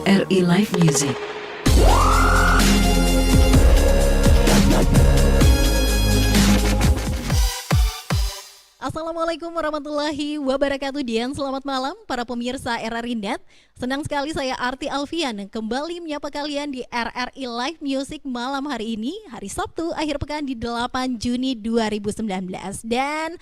RRI Live Music. Assalamualaikum warahmatullahi wabarakatuh, Dian. Selamat malam para pemirsa RRI Net. Senang sekali saya Arti Alfian kembali menyapa kalian di RRI Live Music malam hari ini, hari Sabtu akhir pekan di 8 Juni 2019. Dan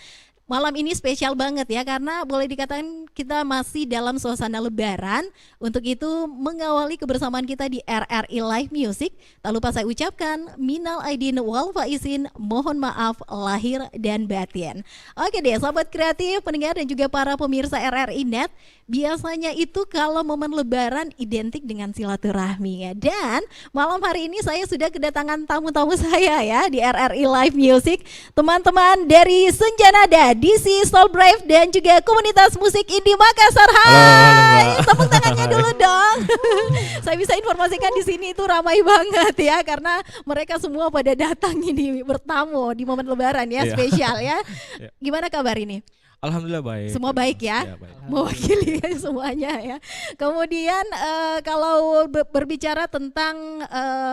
malam ini spesial banget ya, karena boleh dikatakan kita masih dalam suasana lebaran. Untuk itu mengawali kebersamaan kita di RRI Live Music, tak lupa saya ucapkan minal aidin wal faizin, mohon maaf lahir dan batin. Oke deh sahabat kreatif, pendengar dan juga para pemirsa RRI Net, biasanya itu kalau momen lebaran identik dengan silaturahmi ya. Dan malam hari ini saya sudah kedatangan tamu-tamu saya ya di RRI Live Music, teman-teman dari Senjanada, DC Soul Brave dan juga komunitas musik indie Makassar. Hai, tepuk tangannya dulu dong. Saya bisa informasikan di sini itu ramai banget ya, karena mereka semua pada datang ini bertamu di momen lebaran ya, spesial ya. Gimana kabar ini? Alhamdulillah baik. Semua baik ya, baik. Mewakili semuanya ya. Kemudian kalau berbicara tentang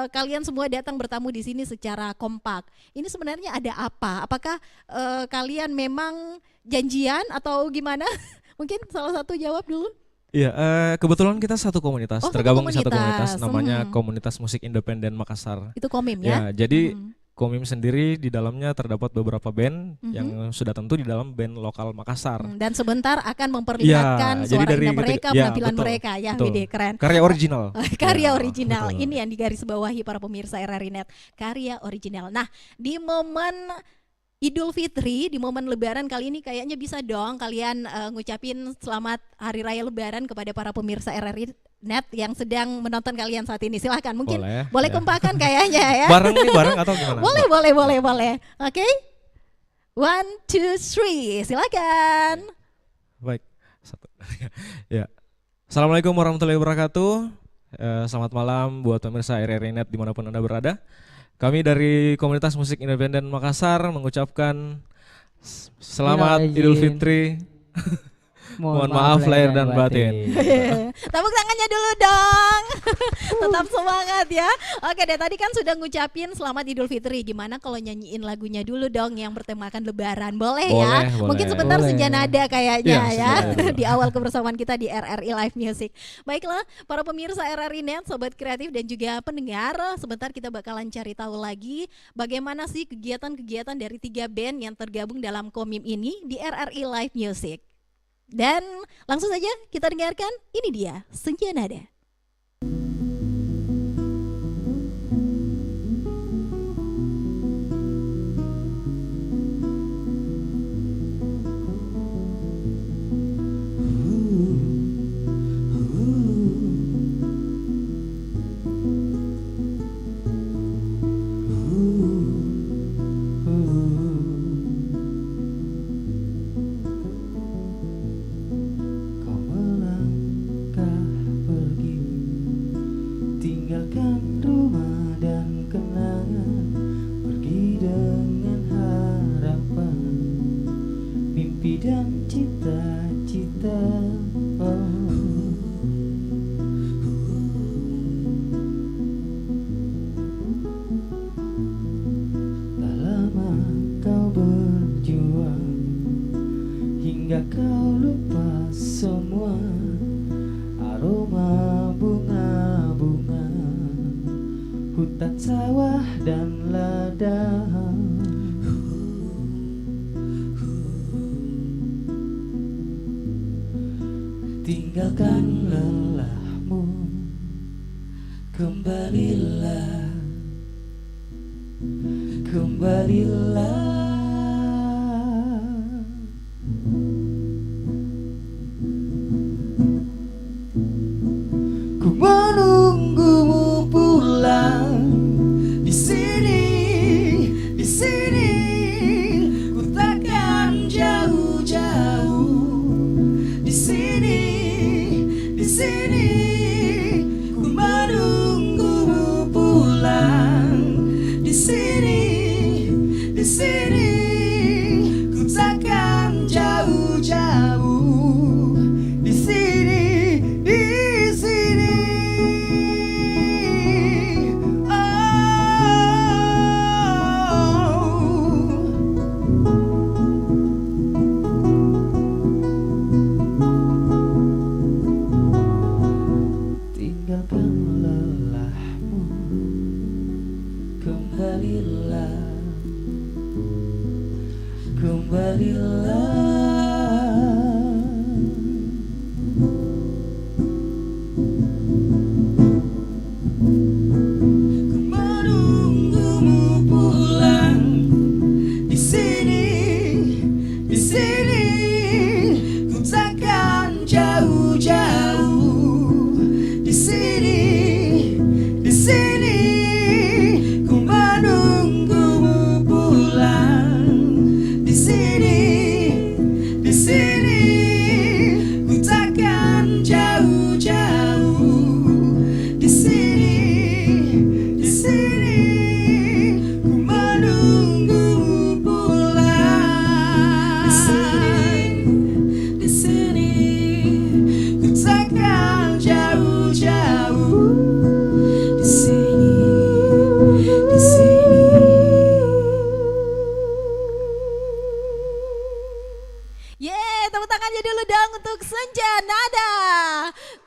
kalian semua datang bertamu di sini secara kompak, ini sebenarnya ada apa? Apakah kalian memang janjian atau gimana? Mungkin salah satu jawab dulu. Iya, kebetulan kita satu komunitas, tergabung di satu komunitas, namanya Komunitas Musik Independen Makassar. Itu Komim ya? Ya, jadi Komim sendiri di dalamnya terdapat beberapa band yang sudah tentu di dalam band lokal Makassar. Dan sebentar akan memperlihatkan suara indah mereka, penampilan mereka ya, Widi, keren. Karya original. Karya original, ini yang digarisbawahi para pemirsa RRI Net, karya original. Nah, di momen Idul Fitri, di momen Lebaran kali ini kayaknya bisa dong kalian ngucapin selamat Hari Raya Lebaran kepada para pemirsa RRI Net yang sedang menonton kalian saat ini. Silahkan, mungkin boleh kompakan kayaknya ya. Bareng atau gimana? Boleh. Oke, 1, 2, 3, silakan. Baik, satu. Ya. Assalamualaikum warahmatullahi wabarakatuh. Selamat malam buat pemirsa RRI Net dimanapun Anda berada. Kami dari Komunitas Musik Independen Makassar mengucapkan selamat Idul Fitri. Mohon maaf lahir dan batin. Tepuk tangannya dulu dong. Tetap semangat ya. Oke deh, tadi kan sudah ngucapin selamat Idul Fitri. Gimana kalau nyanyiin lagunya dulu dong yang bertemakan Lebaran? Boleh ya? Mungkin sebentar Senjanada kayaknya ya. Di awal kebersamaan kita di RRI Live Music. Baiklah para pemirsa RRI Net, sobat kreatif dan juga pendengar, sebentar kita bakalan cari tahu lagi bagaimana sih kegiatan-kegiatan dari 3 band yang tergabung dalam Komim ini di RRI Live Music. Dan langsung saja kita dengarkan, ini dia Senjanada. Dan cita-cita, tak lama kau berjuang hingga kau lupa semua aroma bunga-bunga, hutan sawah dan ladang. Tinggalkan lelahmu, kembalilah, kembalilah. Ku menunggumu pulang di sini, di sini. Ku takkan jauh-jauh di sini. Di sini ku menunggumu pulang. Di sini, di sini. tangannya dulu dong untuk Senja Nada.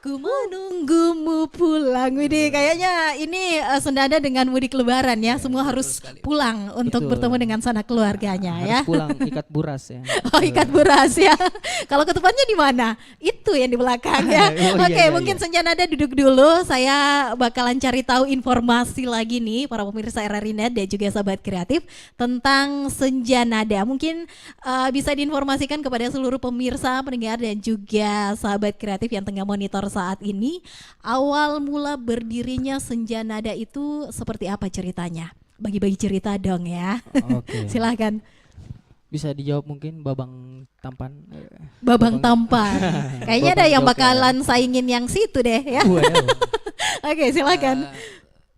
Ku menunggumu pulang. Widih, kayaknya ini senada dengan mudik lebaran ya. Semua harus pulang untuk Betul. bertemu dengan sanak keluarganya ya. Harus pulang ikat buras ya. Oh, ikat buras ya. Kalau ketupannya di mana? Itu yang di belakang ya. Oh, Oke, iya, iya, mungkin iya. Senja Nada duduk dulu. Saya bakalan cari tahu informasi lagi nih para pemirsa RRI Net dan juga sahabat kreatif tentang Senja Nada. Mungkin bisa diinformasikan kepada seluruh pemirsa, pendengar dan juga sahabat kreatif yang tengah monitor saat ini. Awal mula berdirinya Senja Nada itu seperti apa ceritanya? Bagi-bagi cerita dong ya. Oke. Silahkan. Bisa dijawab mungkin Babang Tampan. Babang Tampan. Kayaknya ada Babang yang Joker. bakalan saingin yang situ deh ya. Waduh. Oke, silakan.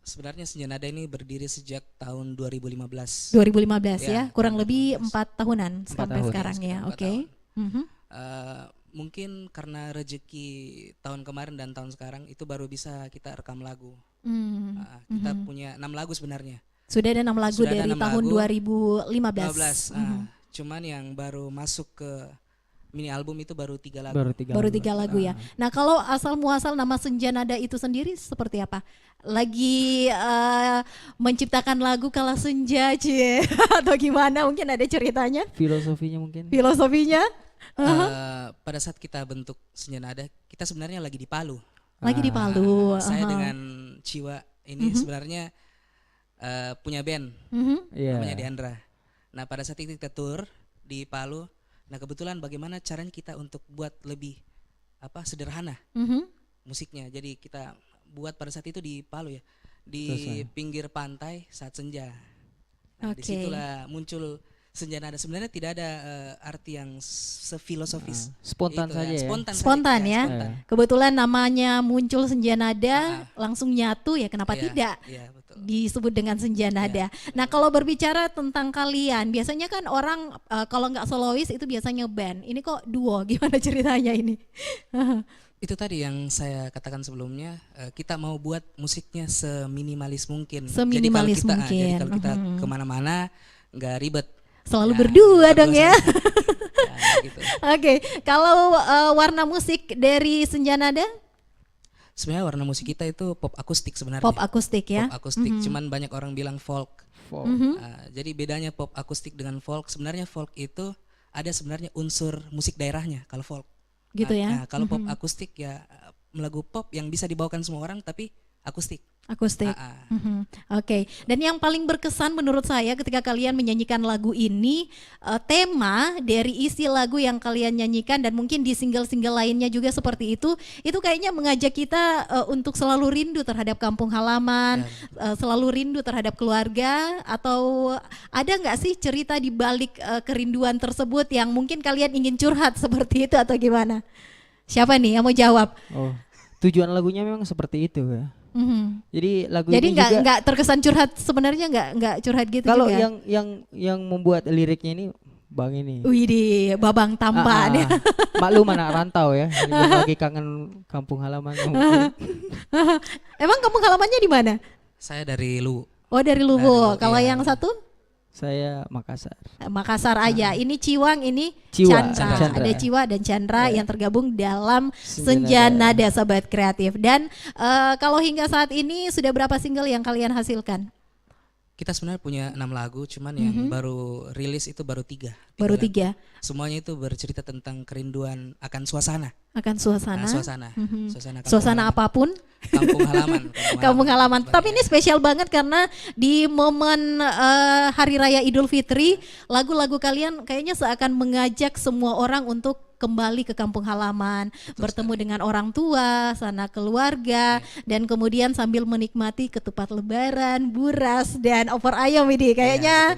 Sebenarnya Senja Nada ini berdiri sejak tahun 2015. 2015 ya, Ya, kurang lebih 2015. 4 tahunan sampai tahun. sekarang ya. Sekarang 4 Oke. Mhm. Mungkin karena rezeki tahun kemarin dan tahun sekarang itu baru bisa kita rekam lagu. Hmm. Kita punya 6 lagu sebenarnya. Sudah ada 6 lagu Sudah ada dari 6 tahun lagu. 2015. 15. Mhm. Cuman yang baru masuk ke mini album itu baru 3 lagu. Baru 3 lagu ya. Nah, kalau asal muasal nama Senja Nada itu sendiri seperti apa? Lagi menciptakan lagu kala senja cie atau gimana? Mungkin ada ceritanya, Filosofinya mungkin. filosofinya? Pada saat kita bentuk Senja Nada, kita sebenarnya lagi di Palu. Lagi di Palu. Saya aha. dengan Ciwa ini sebenarnya punya band Iya. namanya Deandra. Nah pada saat itu kita tour di Palu. Nah kebetulan bagaimana caranya kita untuk buat lebih sederhana Mhm. musiknya. Jadi kita buat pada saat itu di Palu ya, di Selesai. pinggir pantai saat senja. Nah Oke. disitulah muncul Senja Nada. Sebenarnya tidak ada arti yang sefilosofis. Spontan Itu saja ya. Spontan, Spontan saja, ya. spontan. Kebetulan namanya muncul Senja Nada, langsung nyatu ya, kenapa Iya, tidak? Iya betul. Disebut dengan Senja Nada. Nah, kalau berbicara tentang kalian, biasanya kan orang kalau nggak solois itu biasanya band. Ini kok duo, gimana ceritanya ini? Itu tadi yang saya katakan sebelumnya, kita mau buat musiknya seminimalis mungkin. Seminimalis jadi mungkin. kalau kita kemana-mana nggak ribet. Selalu Ya, berdua dong berdua ya. Ya, gitu. Oke, kalau warna musik dari Senja Nada, Sebenarnya warna musik kita itu pop akustik sebenarnya. pop akustik ya. Pop akustik, cuman banyak orang bilang folk. Folk. Jadi bedanya pop akustik dengan folk, sebenarnya folk itu ada sebenarnya unsur musik daerahnya kalau folk. Gitu ya. Nah, kalau pop akustik ya lagu pop yang bisa dibawakan semua orang tapi akustik. Akustik. Ah. Mhm. Oke, dan yang paling berkesan menurut saya ketika kalian menyanyikan lagu ini, tema dari isi lagu yang kalian nyanyikan dan mungkin di single-single lainnya juga seperti itu kayaknya mengajak kita untuk selalu rindu terhadap kampung halaman, selalu rindu terhadap keluarga, atau ada nggak sih cerita di balik kerinduan tersebut yang mungkin kalian ingin curhat seperti itu atau gimana? Siapa nih yang mau jawab? Oh, tujuan lagunya memang seperti itu ya. Mhm. Jadi lagu Jadi ini juga nggak terkesan curhat, sebenarnya nggak curhat gitu kalau juga. yang membuat liriknya ini Bang ini. Widih, Babang Tampan ya. Maklum anak rantau ya. Jadi lagi kangen kampung halaman. Mungkin. Emang kampung halamannya di mana? Saya dari Luwu. Oh, dari Dari Luwu. Luwu, Kalau iya. yang satu Saya Makassar. Makassar aja. Ini Ciwang, ini Ciwa, Chandra. Chandra. Ada Ciwa dan Chandra yang tergabung dalam Senja Senja Nada Sahabat Kreatif. Dan kalau hingga saat ini sudah berapa single yang kalian hasilkan? Kita sebenarnya punya 6 lagu, cuman yang baru rilis itu baru 3. Baru lagu. 3 Semuanya itu bercerita tentang kerinduan akan suasana. akan suasana. Suasana. Mhm. Suasana kampung Suasana halaman. apapun. Kampung halaman. Kampung halaman. Tapi ini spesial banget karena di momen Hari Raya Idul Fitri, lagu-lagu kalian kayaknya seakan mengajak semua orang untuk kembali ke kampung halaman, bertemu dengan orang tua, sanak keluarga, dan kemudian sambil menikmati ketupat lebaran, buras, dan opor ayam ini. Kayaknya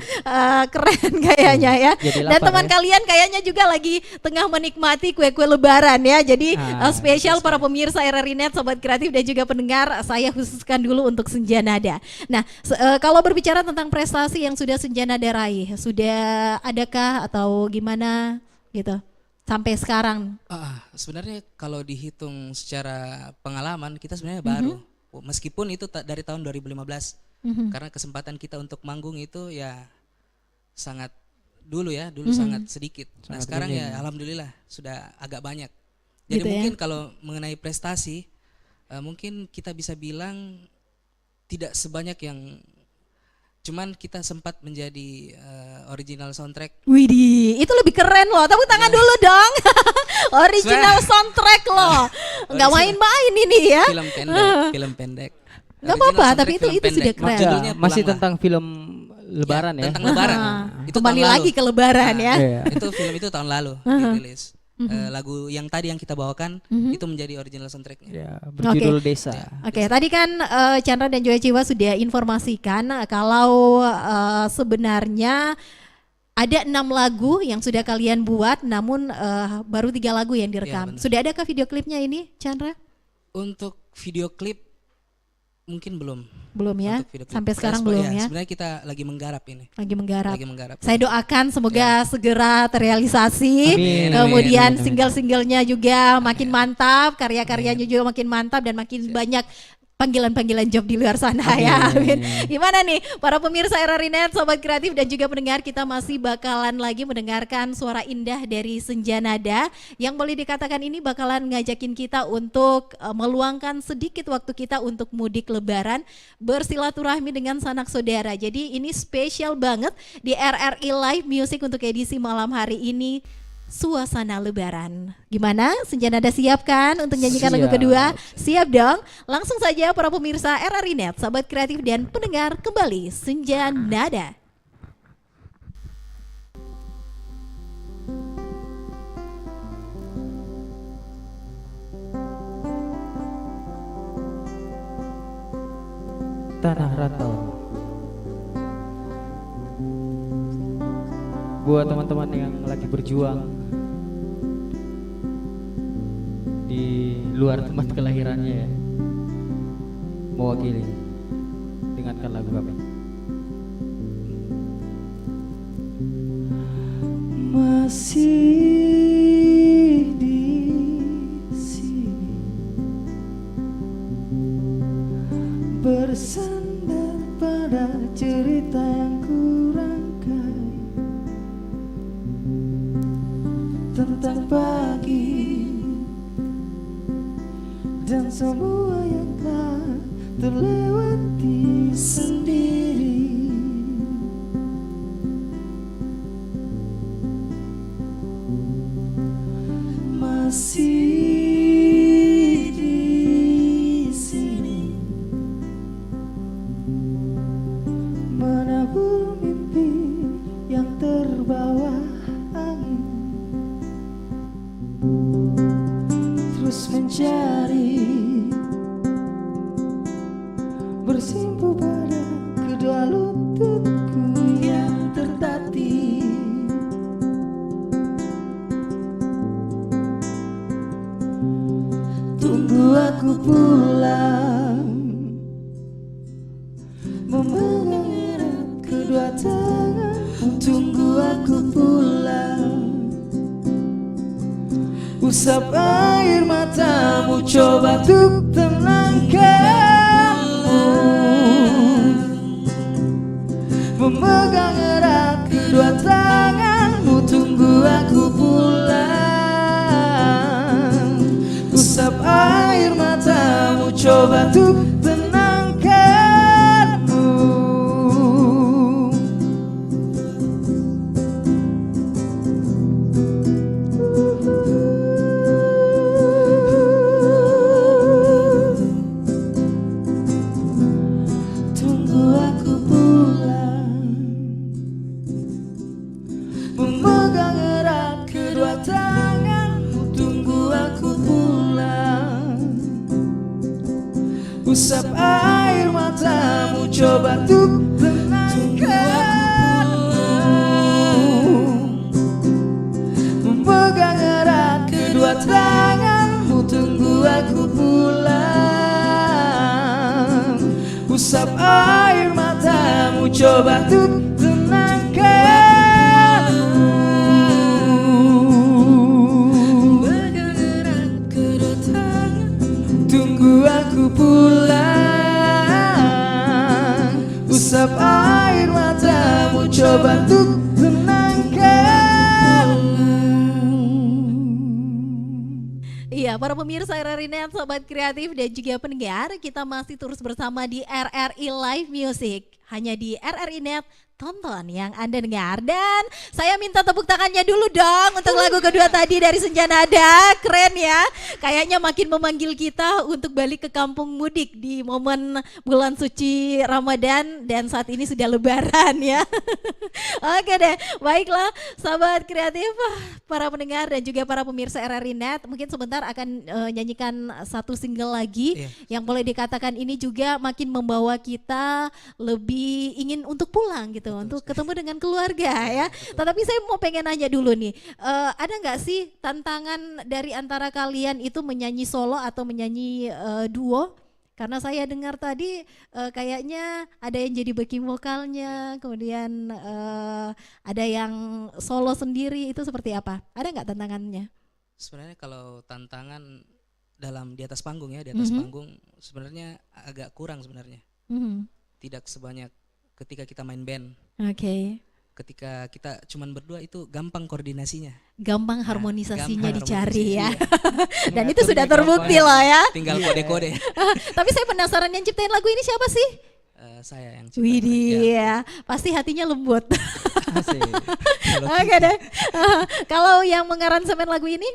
keren kayaknya ya. Jadi Dan lapar teman ya. kalian kayaknya juga lagi tengah menikmati kue-kue lebaran ya. Jadi spesial para pemirsa RRI Net, sobat kreatif dan juga pendengar, saya khususkan dulu untuk Senja Nada. Nah, kalau berbicara tentang prestasi yang sudah Senja Nada raih, sudah adakah atau gimana gitu sampai sekarang? Sebenarnya kalau dihitung secara pengalaman kita sebenarnya baru. Meskipun itu dari tahun 2015. Karena kesempatan kita untuk manggung itu ya sangat dulu sangat sedikit. Nah Sangat sekarang minim. ya alhamdulillah sudah agak banyak. Jadi Gitu ya. mungkin kalau mengenai prestasi, mungkin kita bisa bilang tidak sebanyak yang, cuman kita sempat menjadi original soundtrack. Widih, itu lebih keren loh. Tepuk tangan dulu dong. Original soundtrack loh. Nggak main-main ini ya. Film pendek. Nggak Original apa-apa, soundtrack tapi film itu sudah pendek. keren. Judulnya Masih Pulanglah. tentang film Lebaran ya. Tentang Lebaran. Itu Kembali tahun lagi lalu. ke Lebaran ya. Iya. Itu film itu tahun lalu dirilis. Lagu yang tadi yang kita bawakan itu menjadi original soundtracknya. Ya, berjudul Desa. Oke, tadi kan Chandra dan juga Ciwa sudah informasikan kalau sebenarnya ada 6 lagu yang sudah kalian buat, namun baru 3 lagu yang direkam. Iya, benar. Sudah adakah video klipnya ini, Chandra? Untuk video klip mungkin belum. Belum ya? Untuk video klip. Sampai sekarang belum ya? Sebenarnya kita lagi menggarap ini. Lagi menggarap. Lagi menggarap. Saya doakan semoga segera terrealisasi. Amin, Kemudian amin, amin. single-singlenya juga makin mantap, karya-karyanya juga makin mantap dan makin banyak panggilan-panggilan job di luar sana ya. Amin. Gimana nih para pemirsa RRI Net, sobat kreatif dan juga pendengar, kita masih bakalan lagi mendengarkan suara indah dari Senja Nada yang boleh dikatakan ini bakalan ngajakin kita untuk meluangkan sedikit waktu kita untuk mudik lebaran, bersilaturahmi dengan sanak saudara. Jadi ini spesial banget di RRI Live Music untuk edisi malam hari ini. Suasana Lebaran. Gimana? Senja Nada siap kan untuk nyanyikan lagu Siap. kedua? Siap dong. Langsung saja para pemirsa RRI Net, sahabat kreatif dan pendengar, kembali Senja Nada. Tanah Rantau. Buat teman-teman yang lagi berjuang di luar tempat kelahirannya ya, mewakili, dengarkan lagu kami. Masih di sini bersandar pada cerita yang kurangkai tentang pagi dan semua yang telah terlewati sendiri. Masih di sini menabur mimpi yang terbawa angin, terus mencari bersimpu pada kedua lututku yang tertatih. Tunggu aku pulang, memegang erat kedua tangan. Tunggu aku pulang, usap air matamu, coba untuk tenangkanmu. Memegang erat kedua tanganmu, tunggu aku pulang. Usap air matamu, coba untuk tenangkanmu. Tunggu aku pulang, memegang erat kedua tanganmu, tunggu aku pulang. Usap air matamu, coba untuk tenangkanmu. Memegang erat kedua tanganmu, tunggu aku pulang. Usap air matamu, coba untuk tenangkanmu. Memegang erat kedua tanganmu, tunggu aku pulang. Usap air matamu, coba untuk tenangkanmu. Iya, para pemirsa RRI Net, sobat kreatif dan juga pendengar, kita masih terus bersama di RRI Live Music. Hanya di RRI Net, tonton yang Anda dengar. Dan saya minta tepuk tangannya dulu dong untuk lagu kedua tadi dari Senja Nada. Keren ya, kayaknya makin memanggil kita untuk balik ke kampung mudik di momen bulan suci Ramadan dan saat ini sudah lebaran ya. Oke deh, baiklah sahabat kreatif, para pendengar dan juga para pemirsa RRI Net, mungkin sebentar akan nyanyikan satu single lagi yang boleh dikatakan ini juga makin membawa kita lebih ingin untuk pulang gitu, untuk ketemu dengan keluarga ya. Tetapi saya mau pengen nanya dulu nih, ada nggak sih tantangan dari antara kalian itu menyanyi solo atau menyanyi duo? Karena saya dengar tadi kayaknya ada yang jadi backing vokalnya, kemudian ada yang solo sendiri, itu seperti apa? Ada nggak tantangannya? Sebenarnya kalau tantangan di atas panggung ya, di atas panggung sebenarnya agak kurang sebenarnya. Tidak sebanyak ketika kita main band. Oke. Ketika kita cuman berdua itu gampang koordinasinya. Gampang harmonisasinya gampang dicari ya. harmonisasi, Dan itu sudah terbukti loh ya. Tinggal kode-kode. Tapi saya penasaran, yang ciptain lagu ini siapa sih? Saya yang ciptain. Widih ya, pasti hatinya lembut. Oke deh. Kalau yang mengaransemen lagu ini?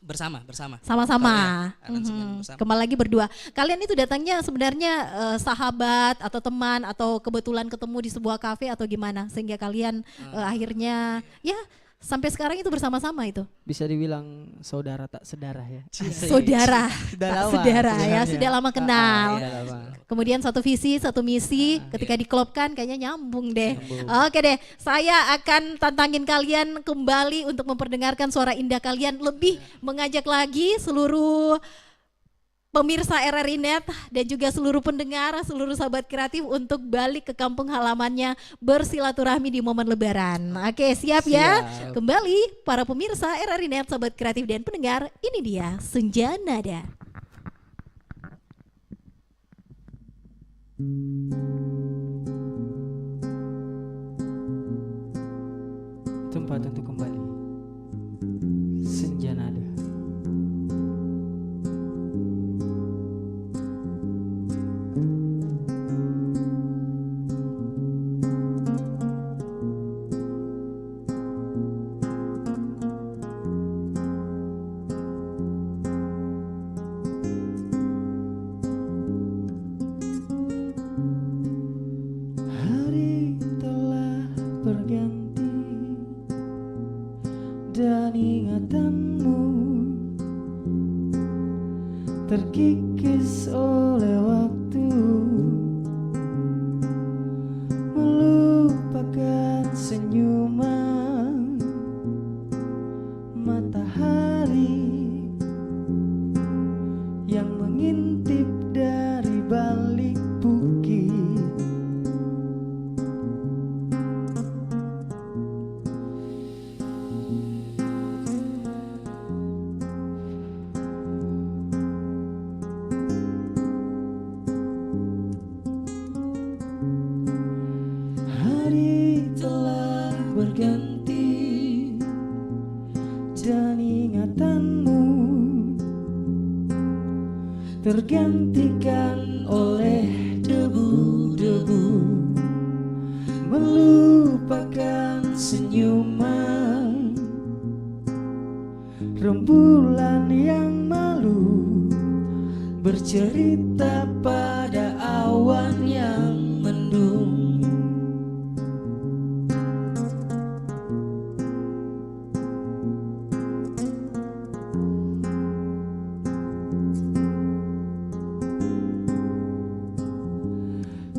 Sama-sama. Sama-sama. Aransemen bersama. Kembali lagi berdua. Kalian itu datangnya sebenarnya sahabat atau teman atau kebetulan ketemu di sebuah kafe atau gimana sehingga kalian akhirnya ya sampai sekarang itu bersama-sama itu? Bisa dibilang saudara tak sedara ya. Saudara Sudah tak lama sedara ya, sebenarnya. sudah lama kenal. Sudah lama. Kemudian satu visi, satu misi, ketika diklopkan kayaknya nyambung deh. Oke deh, saya akan tantangin kalian kembali untuk memperdengarkan suara indah kalian, lebih mengajak lagi seluruh pemirsa RRI Net dan juga seluruh pendengar, seluruh sahabat kreatif untuk balik ke kampung halamannya bersilaturahmi di momen lebaran. Oke, siap ya? Kembali para pemirsa RRI Net, sahabat kreatif dan pendengar, ini dia Senja Nada. Tempat untuk kembali. Senja Nada. Hari telah berganti dan ingatanmu terkikis oleh waktu, melupakan senyuman matahari yang mengintip dari balik bukit. Hari telah berganti dan ingatanmu tergantikan oleh debu-debu, melupakan senyuman rembulan yang malu bercerita pada awan yang mendung.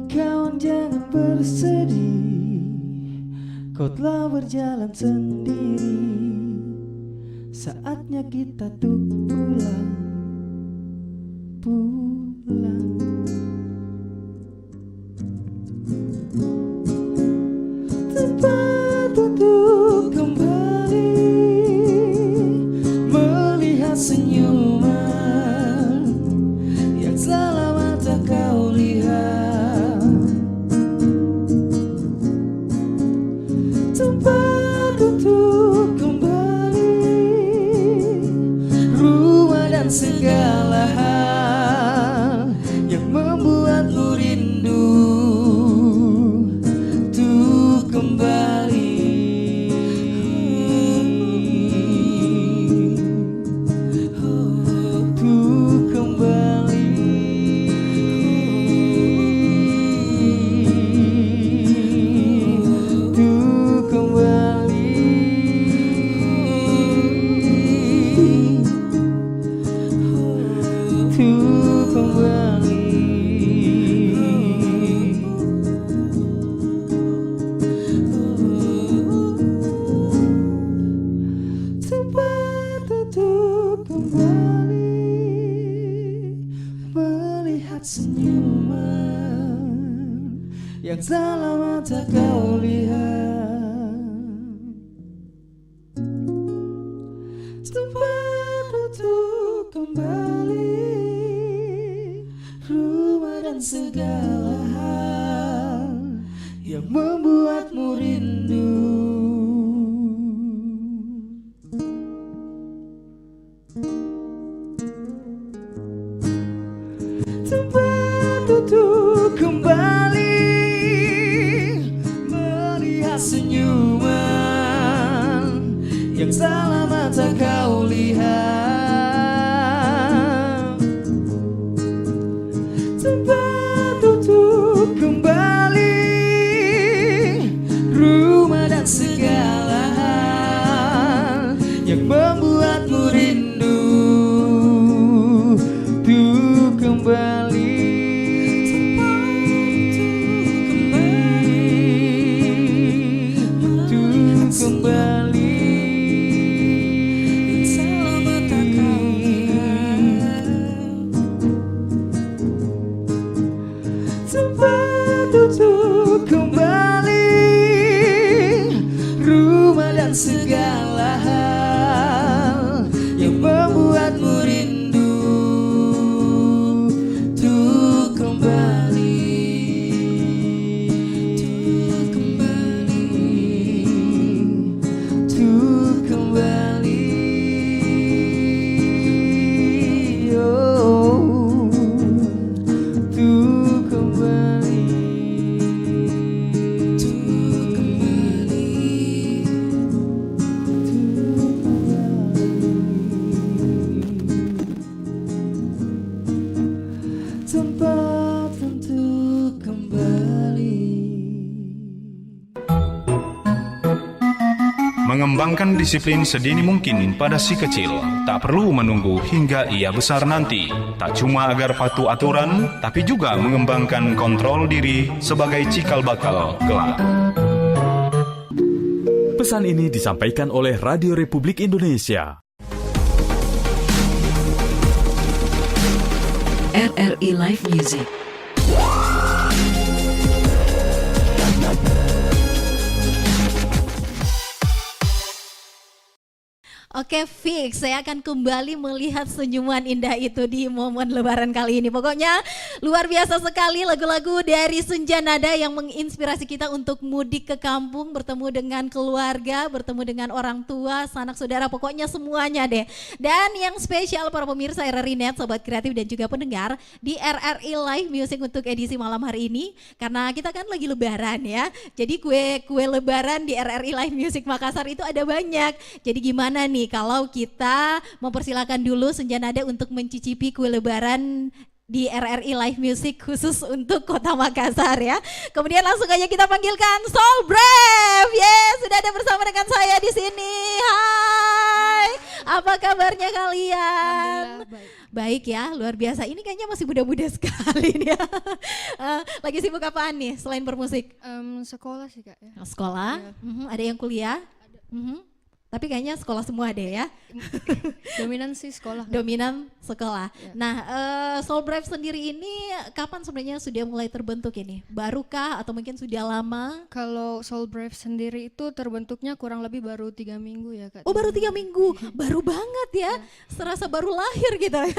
Kawan jangan bersedih, kau telah berjalan sendiri. Saatnya kita tuh pulang, pulang. Tempat untuk kembali melihat senyuman yang selama tak kau lihat. Tempat untuk kembali dan segala hal yang membuatmu rindu untuk kembali. Untuk kembali. Untuk kembali. Untuk kembali. Tempat untuk kembali melihat senyuman yang dalam mata kau lihat. Tempat untuk kembali rumah dan segala hal yang membuatmu rindu. Tempat untuk kembali melihat senyuman yang dalam mata kau lihat. Tempat untuk kembali rumah dan segala hal yang membuatmu rindu untuk kembali. Untuk kembali. Tempat untuk kembali rumah dan segala hal yang membuatmu rindu untuk kembali. Untuk kembali. Untuk kembali. Oh. Untuk kembali. Untuk kembali. Tempat untuk kembali. Mengembangkan disiplin sedini mungkin pada si kecil, tak perlu menunggu hingga ia besar nanti. Tak cuma agar patuh aturan, tapi juga mengembangkan kontrol diri sebagai cikal bakal kelak. Pesan ini disampaikan oleh Radio Republik Indonesia. RRI Live Music. Oke, fix. Saya akan kembali melihat senyuman indah itu di momen Lebaran kali ini. Pokoknya luar biasa sekali lagu-lagu dari Senja Nada yang menginspirasi kita untuk mudik ke kampung, bertemu dengan keluarga, bertemu dengan orang tua, sanak saudara, pokoknya semuanya deh. Dan yang spesial para pemirsa RRI Net, Sobat Kreatif dan juga pendengar di RRI Live Music untuk edisi malam hari ini. Karena kita kan lagi Lebaran ya. Jadi kue Lebaran di RRI Live Music Makassar itu ada banyak. Jadi gimana nih kalau kita mempersilakan dulu Senja Nada untuk mencicipi kue Lebaran di RRI Live Music khusus untuk Kota Makassar ya. Kemudian langsung aja kita panggilkan Soul Brave. Yes, sudah ada bersama dengan saya di sini. Hai, apa kabarnya kalian? Baik ya, luar biasa. Ini kayaknya masih muda-muda sekali nih ya. Lagi sibuk apaan nih selain bermusik? Sekolah sih Kak ya. Sekolah? Iya. Ada yang kuliah? Tapi kayaknya sekolah semua deh ya. Dominan sih sekolah. Dominan sekolah. Ya. Nah, Soul Brave sendiri ini kapan sebenarnya sudah mulai terbentuk ini? Barukah atau mungkin sudah lama? Kalau Soul Brave sendiri itu terbentuknya kurang lebih baru 3 minggu ya Kak. Oh, baru 3 minggu. Baru banget ya. Serasa baru lahir gitu ya.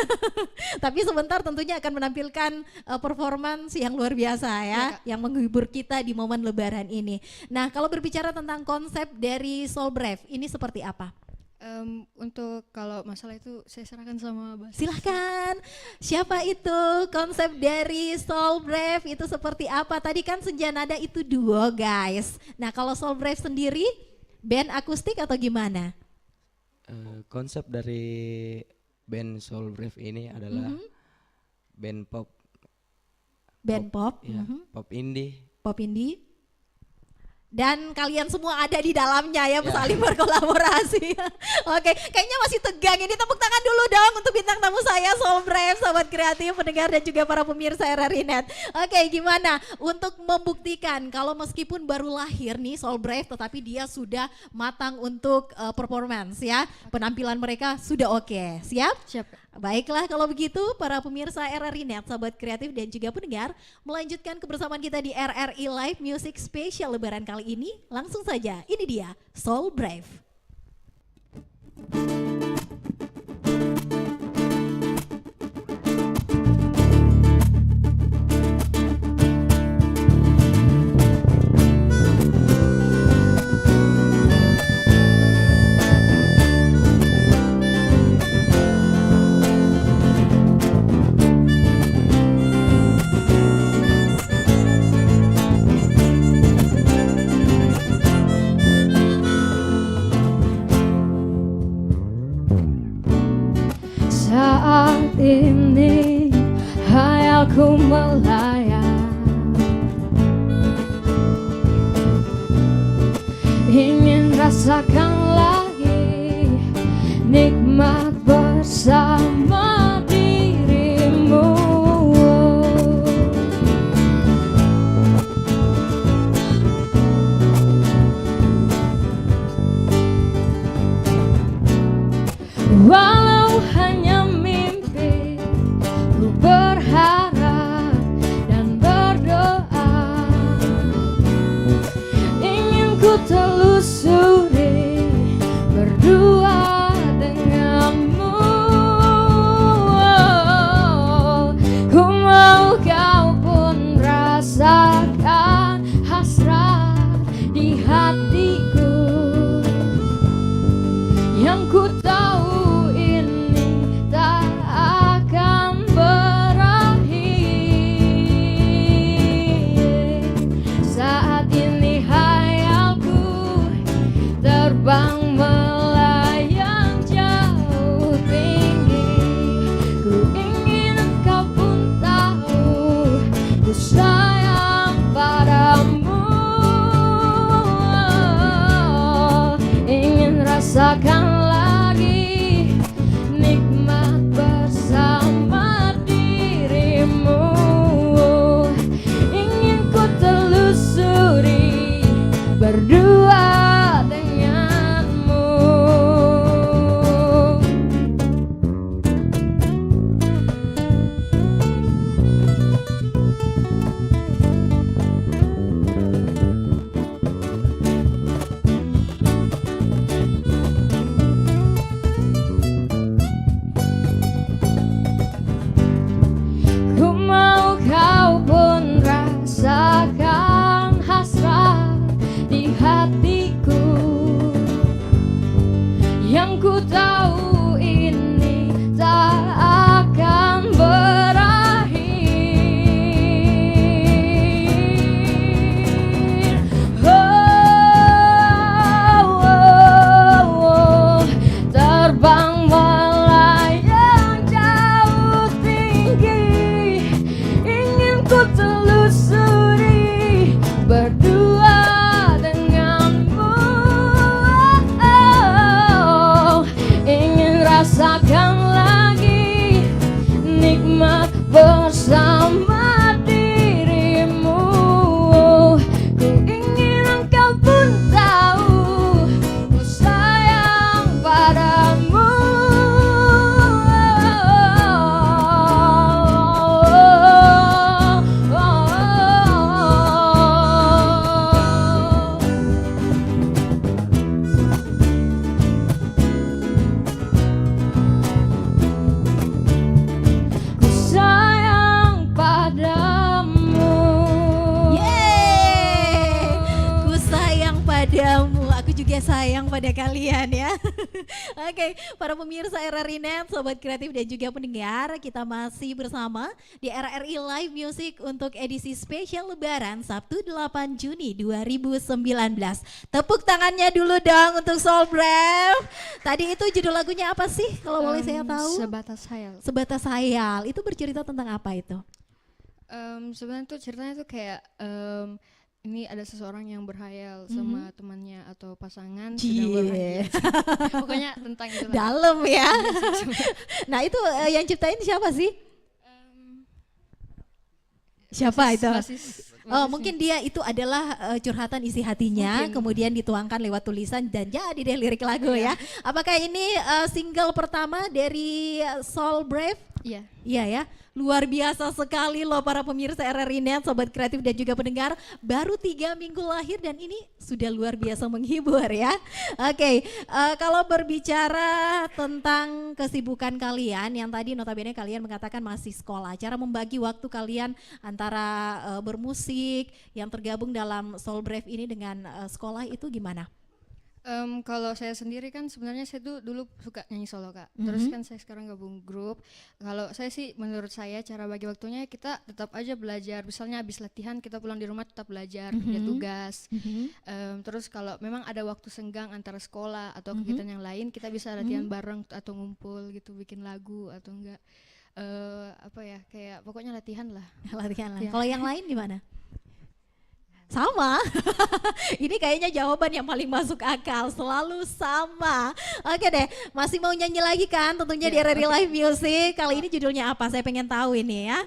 Tapi sebentar tentunya akan menampilkan performance yang luar biasa ya, yang menghibur kita di momen Lebaran ini. Nah, kalau berbicara tentang konsep dari Soul Brave, ini seperti apa? Untuk kalau masalah itu saya serahkan sama Bas. Silahkan, siapa itu? Konsep dari Soul Brave itu seperti apa? Tadi kan Senja Nada itu duo guys. Nah kalau Soul Brave sendiri, band akustik atau gimana? Konsep dari band Soul Brave ini adalah band pop. Band pop, Ya, pop indie. pop indie. Dan kalian semua ada di dalamnya ya, saling berkolaborasi. Oke, kayaknya masih tegang ini. Tepuk tangan dulu dong untuk bintang tamu saya, Soul Brave, sahabat kreatif, pendengar dan juga para pemirsa RRI Net. Oke, gimana untuk membuktikan kalau meskipun baru lahir nih Soul Brave, tetapi dia sudah matang untuk performance ya. Penampilan mereka sudah oke. Siap? Siap. Baiklah kalau begitu para pemirsa RRI Net, sahabat kreatif dan juga pendengar, melanjutkan kebersamaan kita di RRI Live Music Special Lebaran kali ini. Langsung saja, ini dia Soul Brave. Saat ini hayalku melayang, ingin rasakan lagi nikmat bersama dirimu. Walau hanya mimpi, ku berharap dan berdoa, ingin ku telusuri berdua denganmu. Ku mau kau pun rasakan hasrat di hatiku, yang ku tahu terbang melayang jauh tinggi. Ku ingin kau pun tahu ku sayang padamu, ingin rasakan lagi nikmat bersama dirimu, ingin ku telusuri berdua. Rasakan hasrat di hatiku, yang ku tahu ini tak akan berakhir. Terbang melayang jauh tinggi, ingin ku telusuri berdua denganmu, ingin rasakan lagi nikmat bersama dirimu. Ku ingin engkau pun tahu ku sayang padamu. Yeay, ku sayang padamu, aku juga sayang pada kalian ya. Oke, para pemirsa RRI Net, sobat kreatif dan juga pendengar, kita masih bersama di RRI Live Music untuk edisi spesial Lebaran Sabtu 8 Juni 2019. Tepuk tangannya dulu dong untuk Soul Brave. Tadi itu judul lagunya apa sih kalau boleh saya tahu? Sebatas Hayal. Sebatas Hayal. Itu bercerita tentang apa itu? Sebenarnya tuh ceritanya tuh kayak ini ada seseorang yang berhayal sama temannya atau pasangan sedang berhayal. Pokoknya tentang itu lah. Dalam ya. Nah itu yang ciptain siapa sih? Siapa itu? Oh mungkin dia itu adalah curhatan isi hatinya, kemudian dituangkan lewat tulisan dan jadi deh lirik lagu ya. Apakah ini single pertama dari Soul Brave? Iya. Iya ya. Luar biasa sekali loh para pemirsa RRI Net, sobat kreatif dan juga pendengar. Baru 3 minggu lahir dan ini sudah luar biasa menghibur ya. Oke, kalau berbicara tentang kesibukan kalian, yang tadi notabene kalian mengatakan masih sekolah. Cara membagi waktu kalian antara bermusik yang tergabung dalam Soul Brave ini dengan sekolah itu gimana? Kalau saya sendiri kan sebenarnya saya tuh dulu suka nyanyi solo Kak. Terus kan saya sekarang gabung grup. Kalau saya sih menurut saya cara bagi waktunya kita tetap aja belajar. Misalnya habis latihan kita pulang di rumah tetap belajar, kerja tugas. Terus kalau memang ada waktu senggang antara sekolah atau kegiatan yang lain, kita bisa latihan bareng atau ngumpul gitu, bikin lagu atau enggak apa ya, kayak pokoknya latihan lah. Latihan lah. Ya. Kalau yang lain gimana? Sama. Ini kayaknya jawaban yang paling masuk akal, selalu sama. Oke deh, masih mau nyanyi lagi kan tentunya di RRI Live Music. Kali ini judulnya apa? Saya pengen tahu ini ya.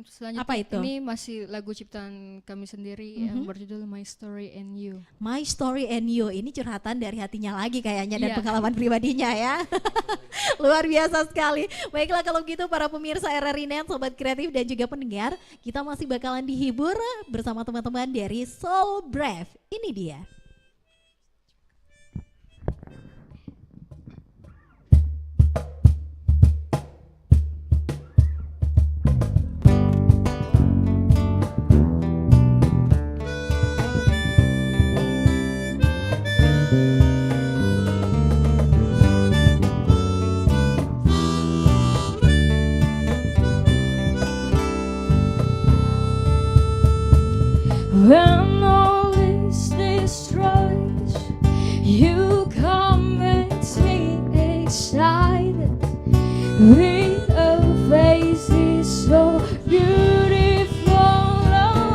Selanjutnya Apa itu? ini masih lagu ciptaan kami sendiri yang berjudul My Story and You. My Story and You, ini curhatan dari hatinya lagi kayaknya dan Iya. pengalaman pribadinya ya. Luar biasa sekali. Baiklah kalau gitu para pemirsa RRI Net, sobat kreatif dan juga pendengar, kita masih bakalan dihibur bersama teman-teman dari Soul Brave. Ini dia. When all is destroyed, you come makes me excited. With a face is so beautiful, oh,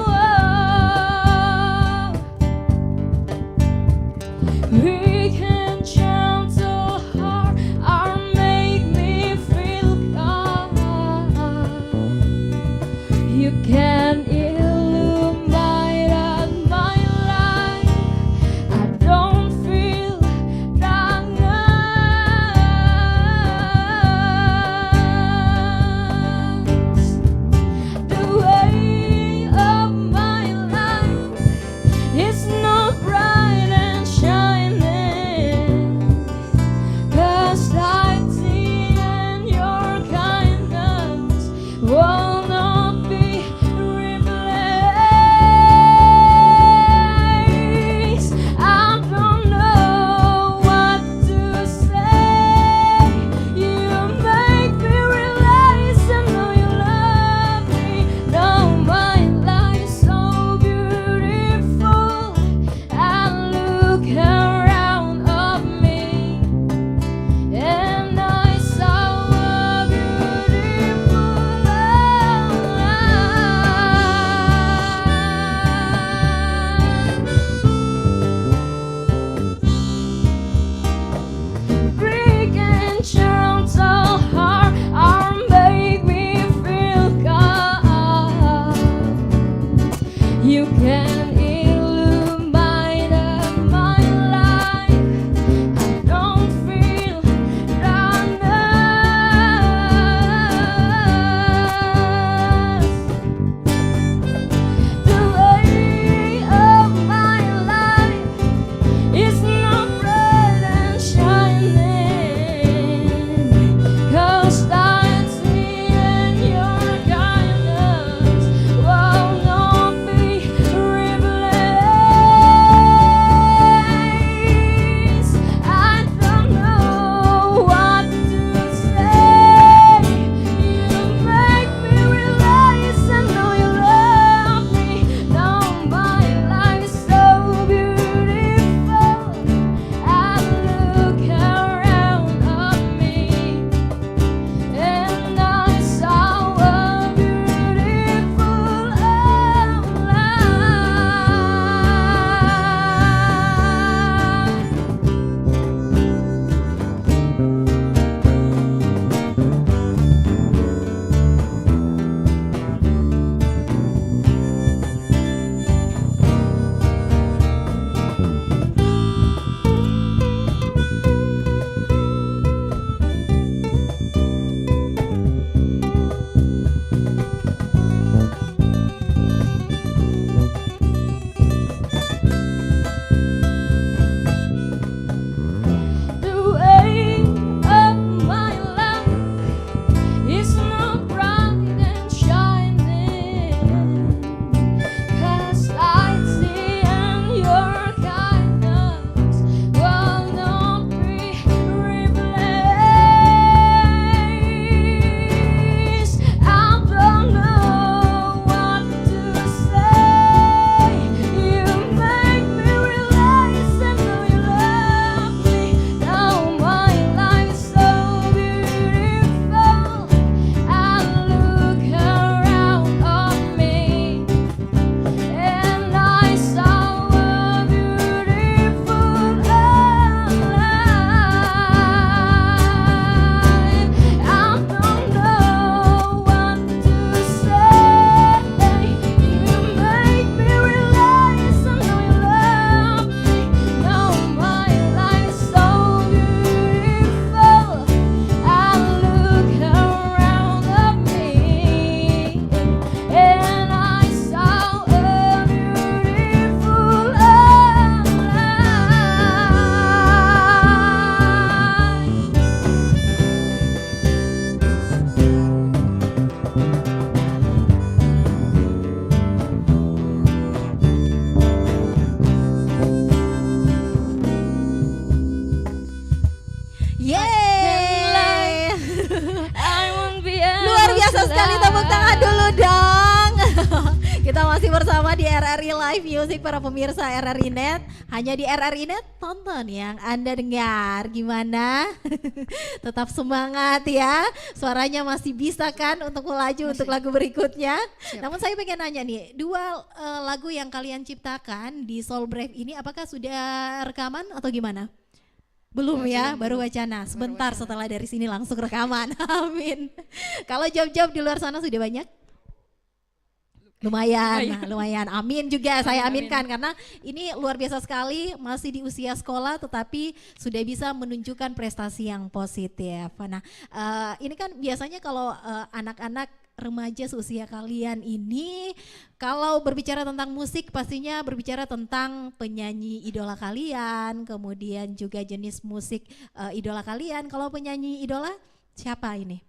we can gentle heart or make me feel calm. You can Kita masih bersama di RRI Live Music para pemirsa RRI Net. Hanya di RRI Net, tonton yang Anda dengar. Gimana? Tetap semangat ya. Suaranya masih bisa kan untuk melaju untuk lagu berikutnya. Siap. Namun saya pengen nanya nih, dua lagu yang kalian ciptakan di Soul Brave ini apakah sudah rekaman atau gimana? Belum ya, baru wacana. Sebentar setelah dari sini langsung rekaman. Amin. Kalau job-job di luar sana sudah banyak? Lumayan, lumayan. Amin juga, saya aminkan karena ini luar biasa sekali, masih di usia sekolah tetapi sudah bisa menunjukkan prestasi yang positif. Nah, ini kan biasanya kalau anak-anak remaja seusia kalian ini, kalau berbicara tentang musik pastinya berbicara tentang penyanyi idola kalian, kemudian juga jenis musik idola kalian. Kalau penyanyi idola siapa ini?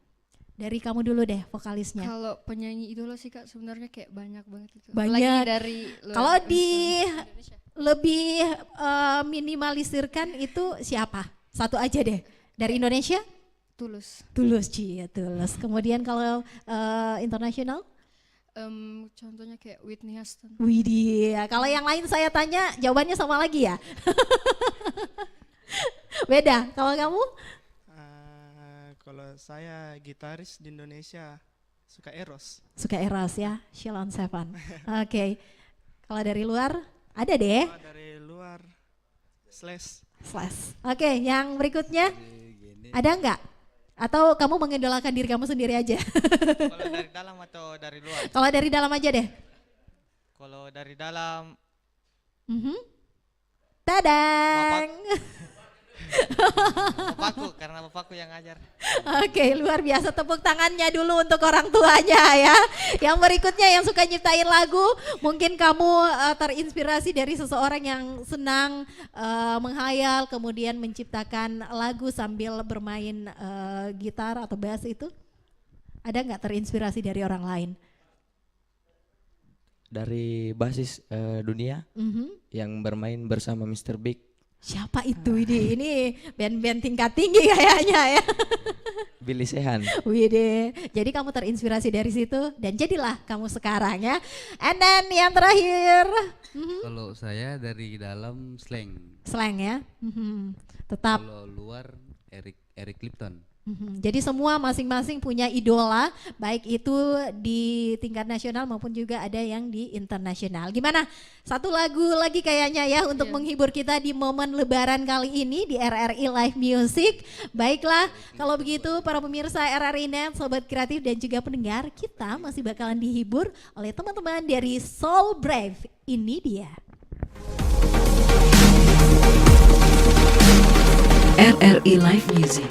Dari kamu dulu deh vokalisnya. Kalau penyanyi idola sih Kak sebenarnya kayak banyak banget itu. Banyak. Lagi dari luar Kalau di Indonesia. lebih minimalisirkan itu siapa? Satu aja deh. Dari Indonesia? Tulus. Tulus, Ci, ya Tulus. Kemudian kalau internasional? Contohnya kayak Whitney Houston. Widih, kalau yang lain saya tanya jawabannya sama lagi ya? Beda, kalau kamu? Kalau saya gitaris di Indonesia suka Eros. Suka Eros ya, Sheila on Seven. Oke, kalau dari luar ada deh. Dari luar Slash. Slash. Oke, yang berikutnya ada nggak? Atau kamu mengidolakan diri kamu sendiri aja? Kalau dari dalam atau dari luar? Kalau dari dalam aja deh. Kalau dari dalam, Tadang. bapakku, karena bapakku yang ngajar. Oke, luar biasa, tepuk tangannya dulu untuk orang tuanya ya. Yang berikutnya yang suka nyiptain lagu, mungkin kamu terinspirasi dari seseorang yang senang menghayal kemudian menciptakan lagu sambil bermain gitar atau bass itu. Ada nggak terinspirasi dari orang lain? Dari basis dunia yang bermain bersama Mr. Big. Siapa itu ini band-band tingkat tinggi kayaknya ya. Billy Sheehan. Widih, jadi kamu terinspirasi dari situ dan jadilah kamu sekarang ya. And then yang terakhir, Kalau saya dari dalam slang. slang ya. Tetap. Kalau luar Eric Clapton. Jadi semua masing-masing punya idola, baik itu di tingkat nasional maupun juga ada yang di internasional. Gimana? Satu lagu lagi kayaknya ya untuk menghibur kita di momen lebaran kali ini di RRI Live Music. Baiklah, kalau begitu para pemirsa RRI Net, Sobat Kreatif dan juga pendengar, kita masih bakalan dihibur oleh teman-teman dari Soul Brave. Ini dia. RRI Live Music.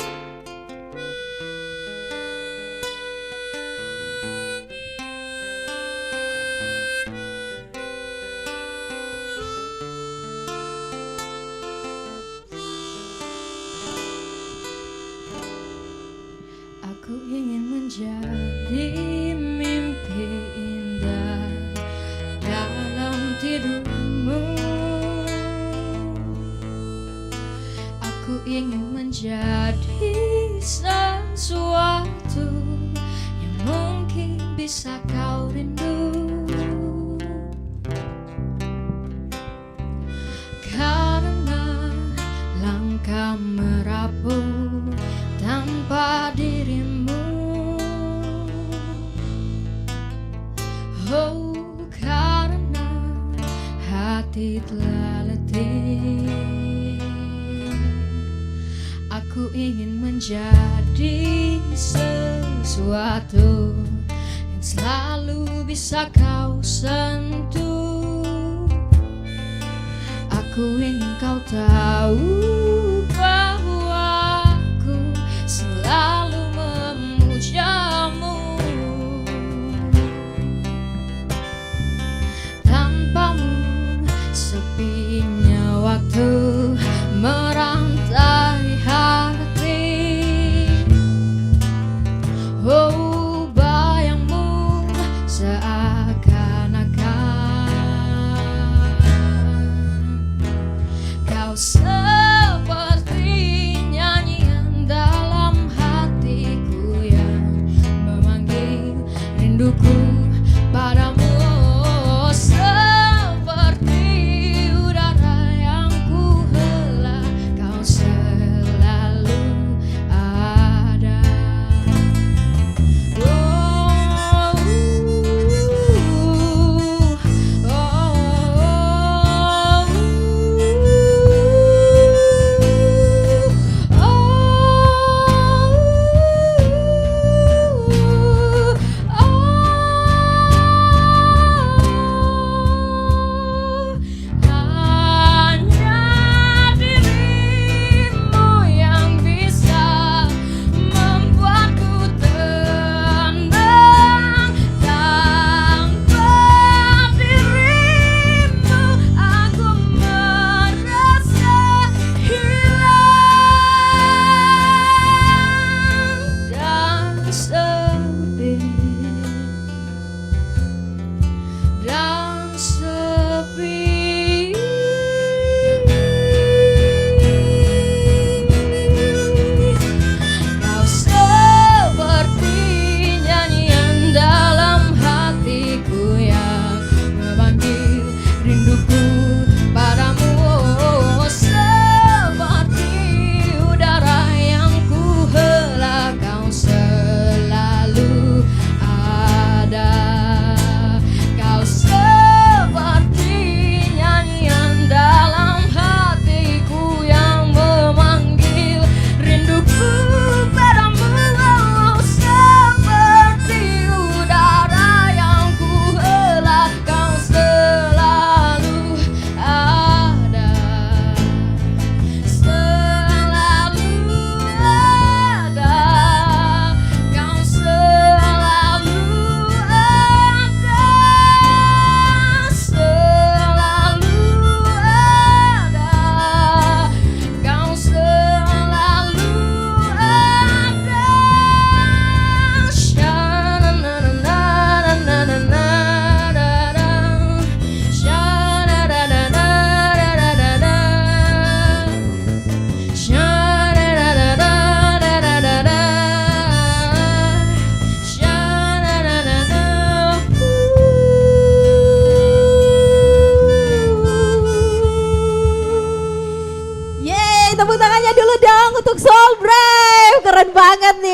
Aku ingin menjadi mimpi indah dalam tidurmu. Aku ingin menjadi sesuatu yang mungkin bisa kau rindu. Karena langkah merapuh tanpa dirimu. Oh, karena hati telah letih. Aku ingin menjadi sesuatu yang selalu bisa kau sentuh. Aku ingin kau tahu bahwa aku selalu memujamu. Tanpamu sepinya waktu merantai hati. Oh, bayangmu seakan-akan kau seperti nyanyian dalam hatiku yang memanggil rinduku padamu.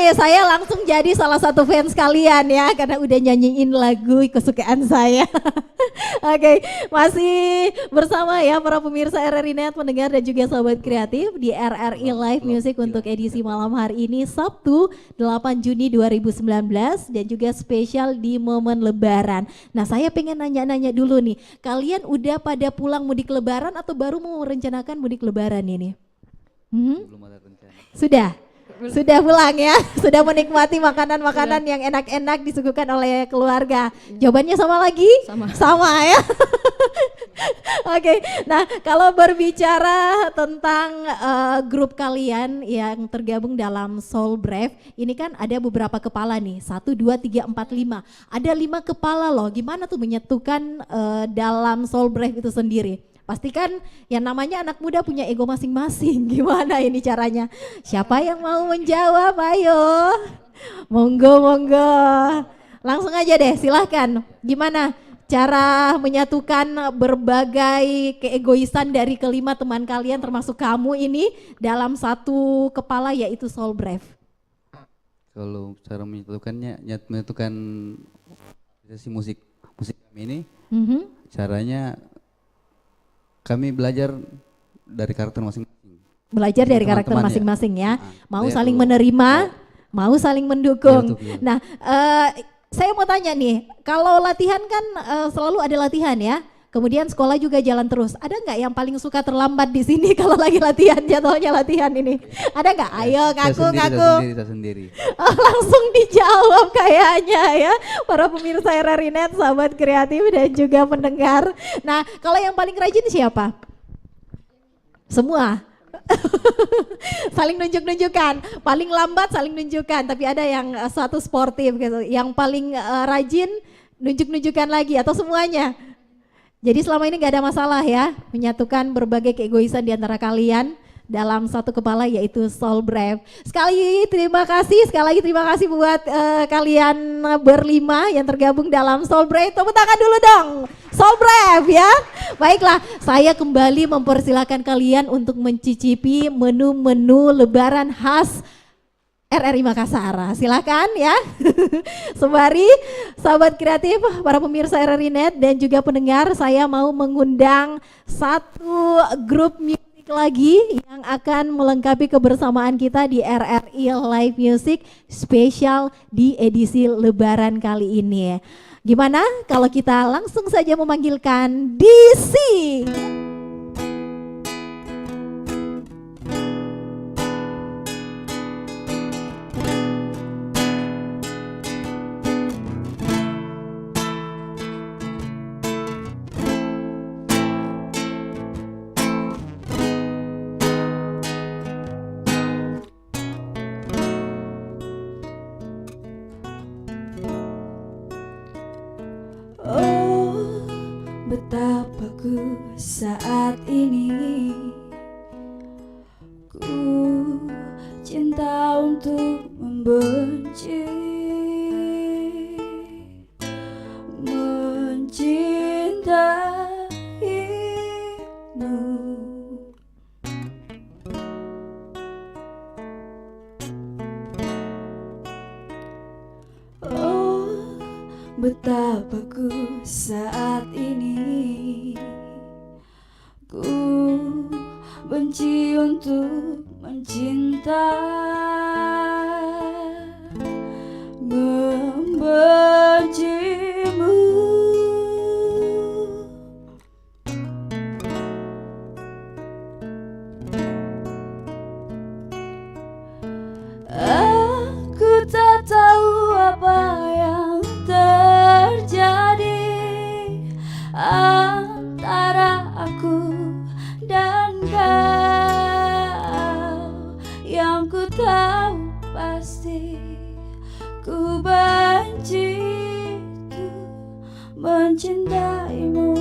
nih, saya langsung jadi salah satu fans kalian ya, karena udah nyanyiin lagu kesukaan saya. Oke, masih bersama ya para pemirsa RRI Net, pendengar dan juga sobat kreatif di RRI Live Music untuk edisi malam hari ini Sabtu 8 Juni 2019 dan juga spesial di momen Lebaran. Nah, saya pengen nanya-nanya dulu nih, kalian udah pada pulang mudik Lebaran atau baru mau merencanakan mudik Lebaran ini? Belum ada rencana. Sudah pulang ya, sudah menikmati makanan-makanan yang enak-enak disuguhkan oleh keluarga. Jawabannya sama lagi? Sama ya. Oke, nah kalau berbicara tentang grup kalian yang tergabung dalam Soul Brave, ini kan ada beberapa kepala nih, 1, 2, 3, 4, 5. Ada 5 kepala loh, gimana tuh menyatukan dalam Soul Brave itu sendiri? Pastikan yang namanya anak muda punya ego masing-masing. Gimana ini caranya? Siapa yang mau menjawab? Ayo. Monggo, monggo. Langsung aja deh, silahkan. Gimana cara menyatukan berbagai keegoisan dari kelima teman kalian termasuk kamu ini dalam satu kepala yaitu Soul Brave? Kalau cara menyatukan sesi musik kami ini, caranya kami belajar dari karakter masing-masing. Belajar dari karakter masing-masing ya. Mau saling menerima, mau saling mendukung. Nah, saya mau tanya nih, kalau latihan kan selalu ada latihan ya. Kemudian sekolah juga jalan terus. Ada nggak yang paling suka terlambat di sini kalau lagi latihan, jadwalnya latihan ini? Ada nggak? Ayo ngaku. Saya sendiri. Oh, langsung dijawab kayaknya ya. Para pemirsa RRI Net, sahabat kreatif dan juga pendengar. Nah, kalau yang paling rajin siapa? Semua. Saling nunjuk-nunjukkan. Paling lambat saling nunjukkan, tapi ada yang satu sportif gitu. Yang paling rajin nunjuk-nunjukkan lagi atau semuanya? Jadi selama ini gak ada masalah ya menyatukan berbagai keegoisan di antara kalian dalam satu kepala yaitu Soul Brave. Sekali lagi terima kasih buat kalian berlima yang tergabung dalam Soul Brave. Tepuk tangan dulu dong Soul Brave ya. Baiklah, saya kembali mempersilahkan kalian untuk mencicipi menu-menu lebaran khas RRI Makassar. Silakan ya. Sembari sahabat kreatif, para pemirsa RRI Net dan juga pendengar, saya mau mengundang satu grup musik lagi yang akan melengkapi kebersamaan kita di RRI Live Music spesial di edisi Lebaran kali ini. Gimana kalau kita langsung saja memanggilkan DC? Betapa ku saat ini ku cinta untuk membenci, mencintaimu. Oh, betapa ku saat ini ku benci untuk mencinta, membencimu. Aku tak tahu apa yang terjadi antara aku dan kau. Yang ku tahu pasti ku benci untuk mencintaimu.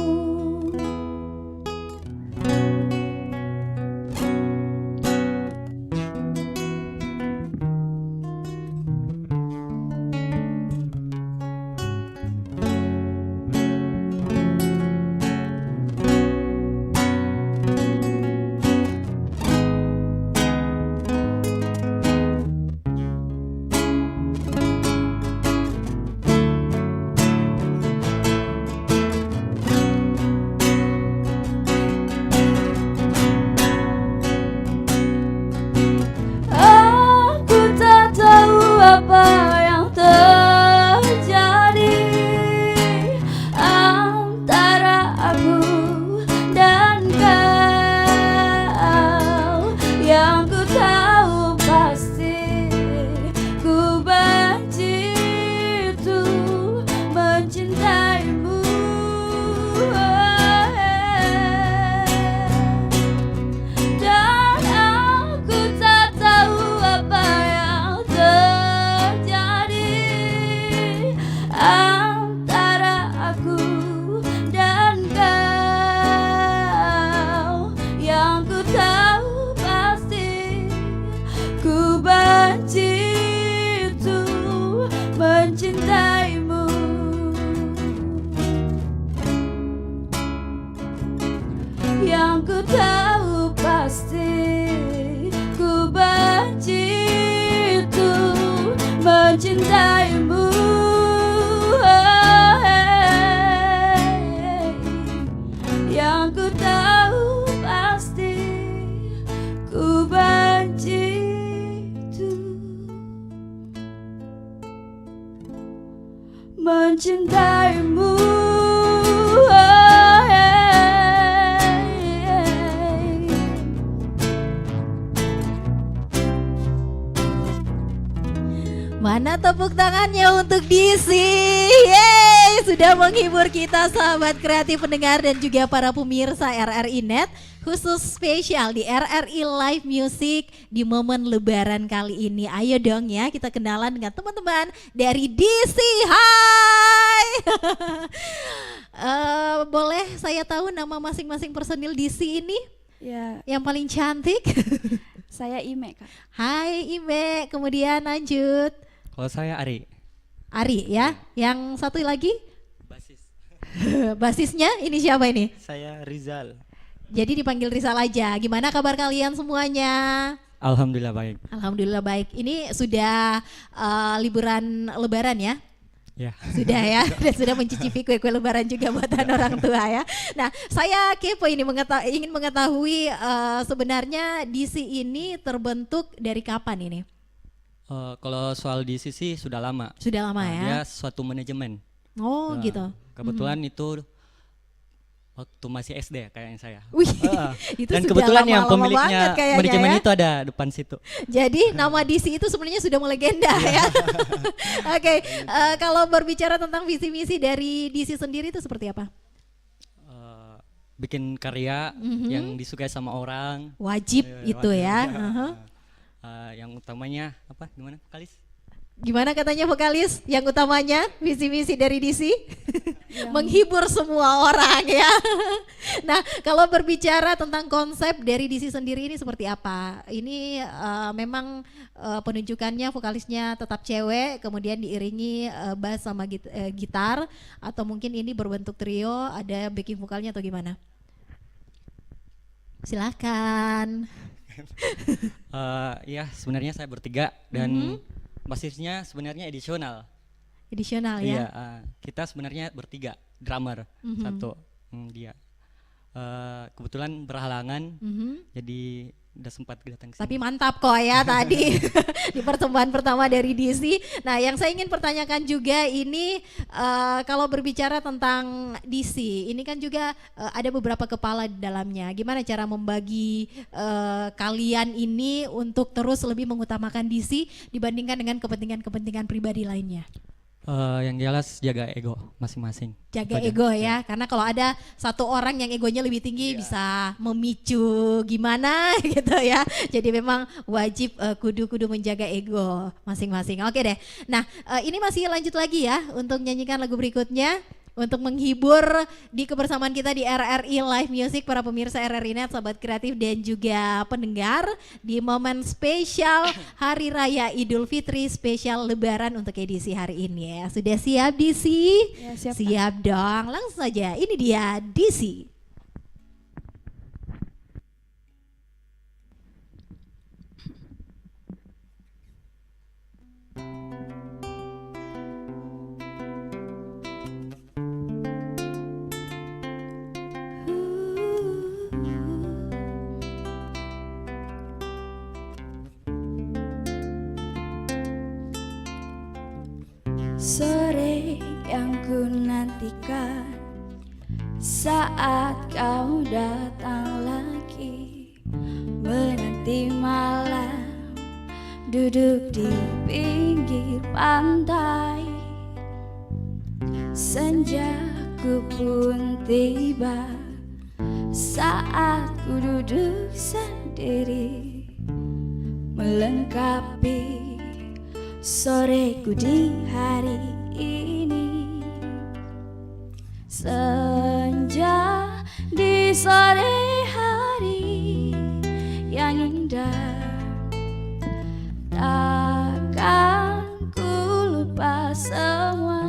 mencintaimu. Mana tepuk tangannya untuk DC? Yeay, sudah menghibur kita sahabat kreatif pendengar dan juga para pemirsa RRI Net. Khusus spesial di RRI Live Music di momen lebaran kali ini. Ayo dong ya, kita kenalan dengan teman-teman dari DC. Hai. Boleh saya tahu nama masing-masing personil DC ini? Ya. Yang paling cantik? Saya Ime, Kak. Hai Ime, kemudian lanjut. Kalau saya Ari. Ari ya. Yang satu lagi? Basis. Basisnya ini siapa ini? Saya Rizal. Jadi dipanggil Rizal aja. Gimana kabar kalian semuanya? Alhamdulillah baik. Alhamdulillah baik. Ini sudah liburan lebaran ya? Ya. Sudah ya, dan sudah mencicipi kue-kue lebaran juga buatan orang tua ya. Nah, saya kepo ini ingin mengetahui sebenarnya DC ini terbentuk dari kapan ini? Kalau soal di sisi sudah lama. Sudah lama ya? Dia suatu manajemen. Oh gitu. Kebetulan itu waktu masih SD kayaknya saya. Wih, itu dan sudah kebetulan yang lama-lama pemiliknya banget manajemen ya? itu ada depan situ. Jadi nama DC itu sebenarnya sudah melegenda ya. Oke, kalau berbicara tentang visi misi dari DC sendiri itu seperti apa? Bikin karya yang disukai sama orang. Wajib itu ya. Yang utamanya apa? Gimana vokalis? Gimana katanya vokalis? Yang utamanya visi misi dari DC menghibur semua orang ya. Nah, kalau berbicara tentang konsep dari DC sendiri ini seperti apa? Ini memang penunjukannya vokalisnya tetap cewek, kemudian diiringi bass sama gitar, atau mungkin ini berbentuk trio, ada backing vokalnya atau gimana? Silakan. Ya sebenarnya saya bertiga dan basisnya sebenarnya edisional. Edisional ya? Iya, kita sebenarnya bertiga, drummer satu, dia. Kebetulan berhalangan, jadi udah sempat datang ke sini. Tapi mantap kok ya tadi di pertemuan pertama dari DC. Nah, yang saya ingin pertanyakan juga ini kalau berbicara tentang DC, ini kan juga ada beberapa kepala di dalamnya. Gimana cara membagi kalian ini untuk terus lebih mengutamakan DC dibandingkan dengan kepentingan-kepentingan pribadi lainnya? Yang jelas jaga ego masing-masing. Jaga ego ya, karena kalau ada satu orang yang egonya lebih tinggi bisa memicu gimana gitu ya. Jadi memang wajib kudu menjaga ego masing-masing. Oke deh. Nah, ini masih lanjut lagi ya untuk nyanyikan lagu berikutnya. Untuk menghibur di kebersamaan kita di RRI Live Music, para pemirsa RRI Net, sahabat kreatif dan juga pendengar di momen spesial Hari Raya Idul Fitri spesial Lebaran untuk edisi hari ini ya. Sudah siap DC? Ya, siap. Siap dong, langsung saja. Ini dia DC. Sore yang ku nantikan saat kau datang lagi, menanti malam duduk di pinggir pantai. Senjaku pun tiba saat ku duduk sendiri, melengkapi soreku di hari ini. Senja di sore hari yang indah, takkan ku lupa semua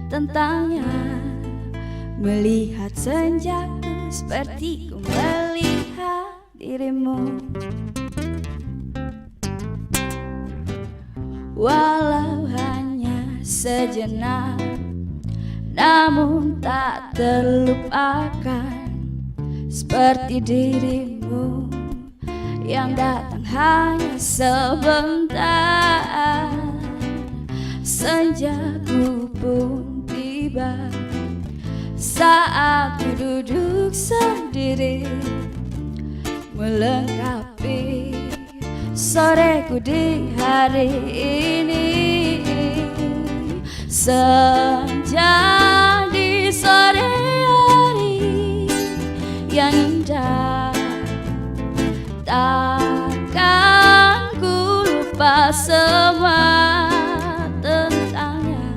tentangnya. Melihat senjaku seperti ku melihat dirimu. Walau hanya sejenak, namun tak terlupakan, seperti dirimu yang datang hanya sebentar. senjaku pun tiba. Saat ku duduk sendiri melengkapi soreku di hari ini. Senja di sore hari yang indah, takkan ku lupa semua tentangnya.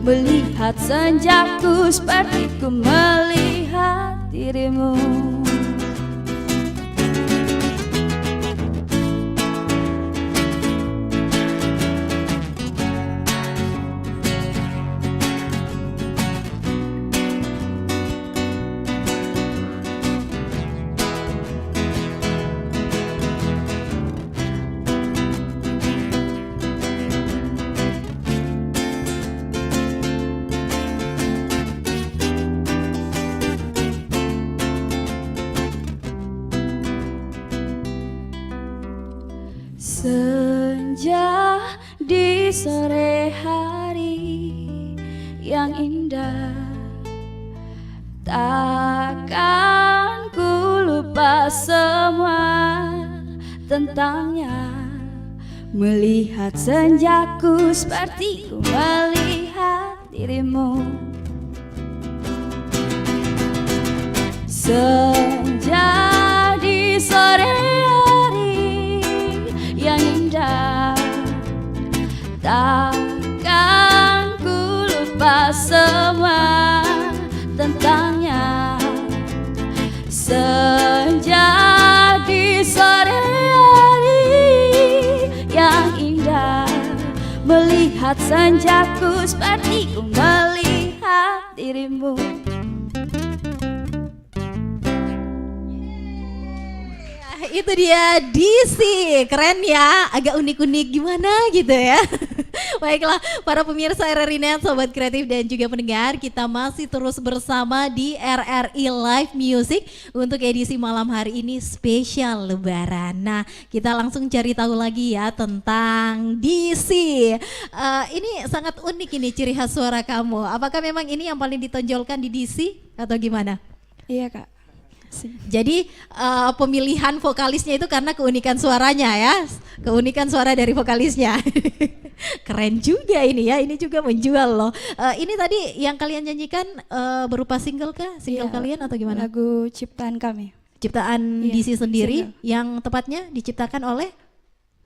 Melihat senjaku seperti ku melihat dirimu. Senja di sore hari yang indah, takkan ku lupa semua tentangnya. Melihat senjaku seperti ku melihat dirimu. Senja di sore yang indah, takkan ku lupa semua tentangnya. Senja di sore hari yang indah, melihat senjaku seperti ku melihat dirimu. Itu dia DC, keren ya, agak unik-unik gimana gitu ya. Baiklah para pemirsa RRI Net, sobat kreatif dan juga pendengar, kita masih terus bersama di RRI Live Music untuk edisi malam hari ini spesial Lebaran. Nah, kita langsung cari tahu lagi ya tentang DC. Ini sangat unik ini ciri khas suara kamu. Apakah memang ini yang paling ditonjolkan di DC atau gimana? Iya Kak. Jadi pemilihan vokalisnya itu karena keunikan suaranya ya, keunikan suara dari vokalisnya. Keren juga ini ya, ini juga menjual loh. Ini tadi yang kalian nyanyikan berupa single kah? Single kalian atau gimana? Lagu ciptaan kami. Ciptaan DC sendiri, yang tepatnya diciptakan oleh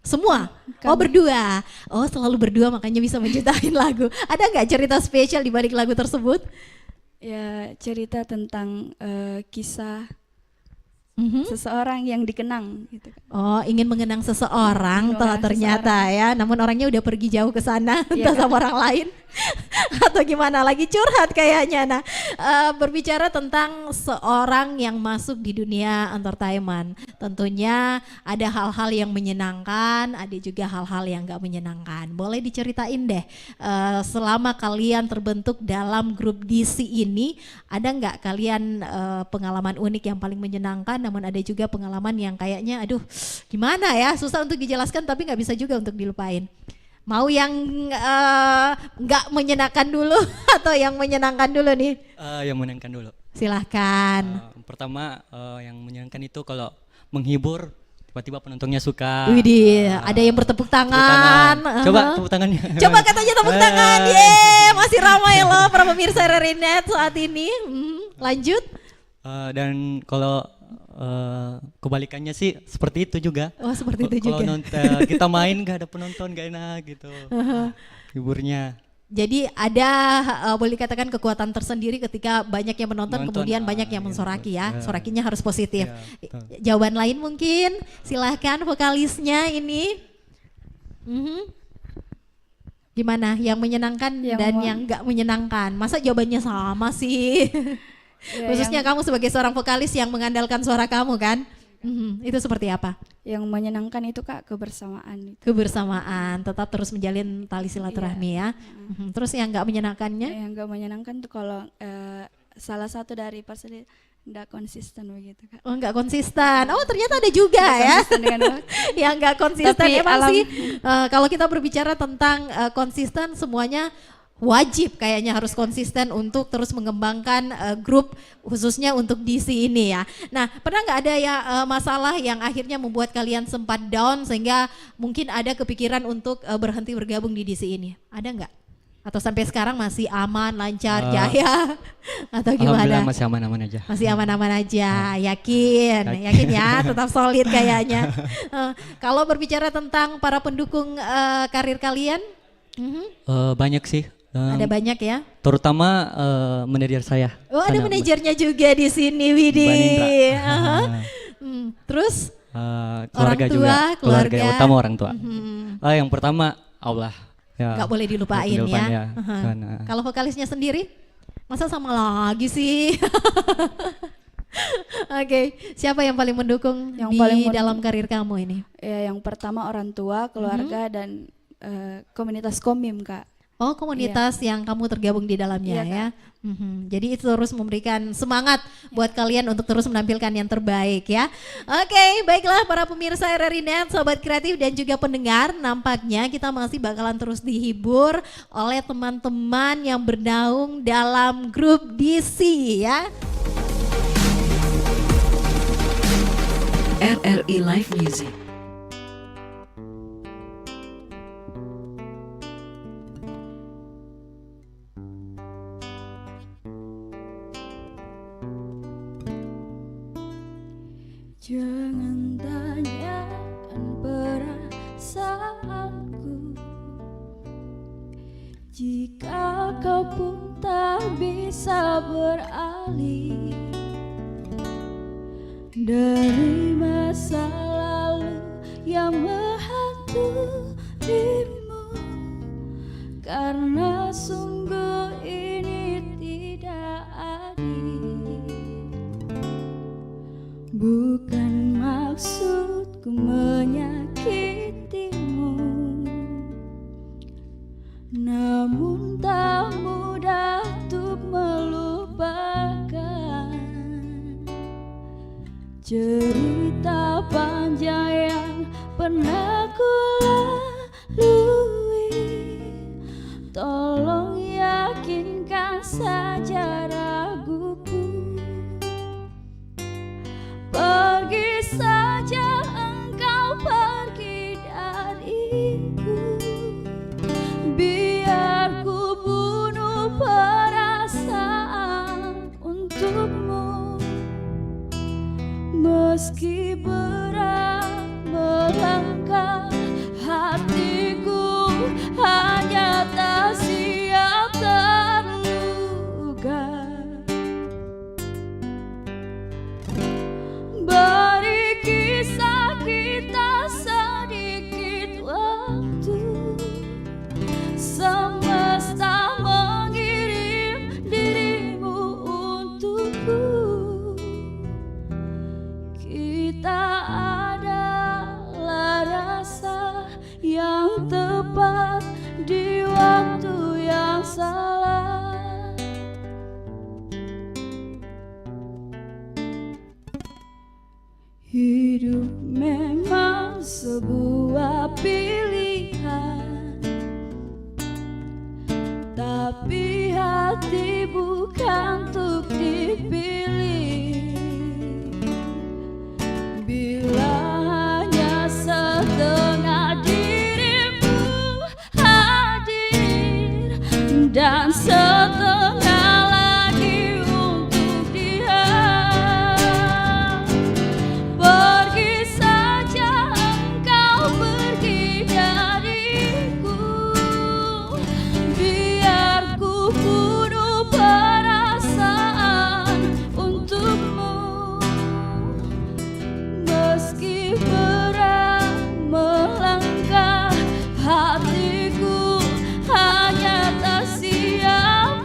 semua? Oh berdua, oh selalu berdua makanya bisa menciptakan lagu. Ada nggak cerita spesial di balik lagu tersebut? Ya cerita tentang kisah seseorang yang dikenang gitu. Oh, ingin mengenang seseorang ternyata ya, namun orangnya udah pergi jauh ke sana entah sama orang lain atau gimana, lagi curhat kayaknya. Nah, berbicara tentang seorang yang masuk di dunia entertainment, tentunya ada hal-hal yang menyenangkan, ada juga hal-hal yang gak menyenangkan. Boleh diceritain deh, selama kalian terbentuk dalam grup DC ini, ada nggak kalian pengalaman unik yang paling menyenangkan, namun ada juga pengalaman yang kayaknya aduh gimana ya, susah untuk dijelaskan tapi nggak bisa juga untuk dilupain. Mau yang nggak menyenangkan dulu atau yang menyenangkan dulu nih? Yang menyenangkan dulu. Silahkan. Pertama yang menyenangkan itu kalau menghibur, tiba-tiba penontonnya suka. Widih, ada yang bertepuk tangan. Coba tepuk tangannya. Coba katanya tepuk tangan. Yeay, masih ramai loh para pemirsa RRI Net saat ini. Lanjut. Dan kalau kebalikannya sih seperti itu juga. Oh seperti itu juga. Kalau kita main gak ada penonton gak enak gitu. Hiburnya. Jadi ada boleh dikatakan kekuatan tersendiri ketika banyak yang menonton kemudian banyak yang mensoraki ya. Sorakinya harus positif. Jawaban lain mungkin, silahkan vokalisnya ini. Gimana yang menyenangkan dan yang gak menyenangkan? Masa jawabannya sama sih? Khususnya kamu sebagai seorang vokalis yang mengandalkan suara kamu kan, itu seperti apa? Yang menyenangkan itu Kak kebersamaan. Kebersamaan, tetap terus menjalin tali silaturahmi ya. Terus yang nggak menyenangkannya? Yang nggak menyenangkan tuh kalau salah satu dari nggak konsisten begitu Kak. Oh, nggak konsisten. Oh, ternyata ada juga ya yang nggak konsisten. Tapi Emang sih kalau kita berbicara tentang konsisten, semuanya wajib kayaknya harus konsisten untuk terus mengembangkan grup khususnya untuk DC ini ya. Nah, pernah nggak ada ya masalah yang akhirnya membuat kalian sempat down sehingga mungkin ada kepikiran untuk berhenti bergabung di DC ini? Ada nggak? Atau sampai sekarang masih aman, lancar, jaya? Atau gimana? Alhamdulillah masih aman-aman aja. Masih aman-aman aja, yakin ya, tetap solid kayaknya. Kalau berbicara tentang para pendukung karir kalian, Banyak sih. ada banyak ya? Terutama manajer saya. Oh, ada manajernya juga di sini, Widih. Terus Keluarga orang tua, juga, keluarga keluarga. utama orang tua. Yang pertama Allah. Ya, nggak boleh dilupain ya. Karena Kalau vokalisnya sendiri, masa sama lagi sih? Oke, siapa yang paling mendukung Yang di paling dalam karir kamu ini? Ya, yang pertama orang tua, keluarga dan komunitas Komim Kak. Oh, komunitas yang kamu tergabung di dalamnya Iya, ya. Jadi itu terus memberikan semangat buat kalian untuk terus menampilkan yang terbaik ya. Oke, baiklah para pemirsa RRI Net, sobat kreatif dan juga pendengar, nampaknya kita masih bakalan terus dihibur oleh teman-teman yang bernaung dalam grup DC ya. RRI Live Music. Jangan tanyakan perasaanku jika kau pun tak bisa beralih dari masa lalu yang menghantunimu, karena sungguh ini tidak adil. Bukan maksudku menyakitimu, namun tak mudah untuk melupakan cerita panjang yang pernah ku lalui. Tolong yakinkan saja raguku. Pergi saja engkau, pergi dariku, biar ku bunuh perasaan untukmu. Meski berat melangkah, hatiku hanya tak siap terluka. Beri kisah kita sedikit waktu, semesta mengirim dirimu untukku. Kita adalah rasa yang tepat di waktu yang salah. Hidup memang sebuah pilihan, tapi hati bukan untuk dipilih. Bila hanya setengah dirimu hadir dan setengah lagi untuk dia, pergi saja engkau, pergi dariku, biar ku bunuh perasaan untukmu. Meski berat melangkah, hatiku hanya tak siap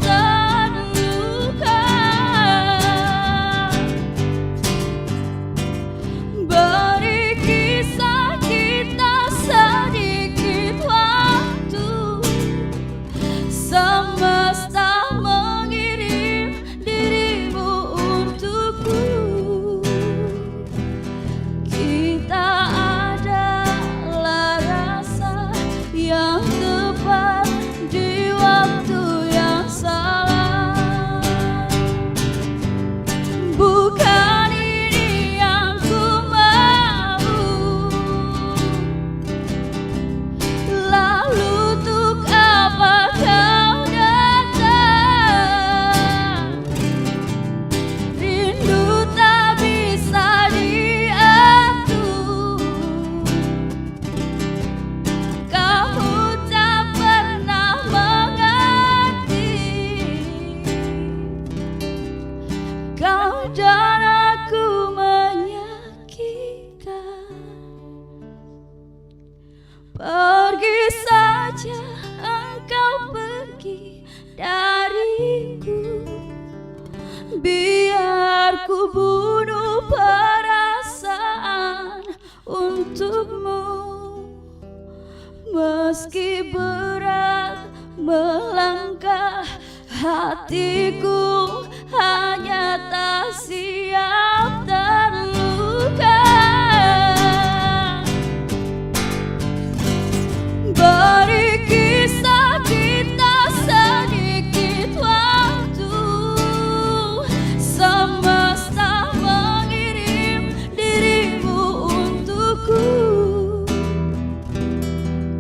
melangkah, hatiku hanya tak siap terluka. Beri kisah kita sedikit waktu, semesta mengirim dirimu untukku.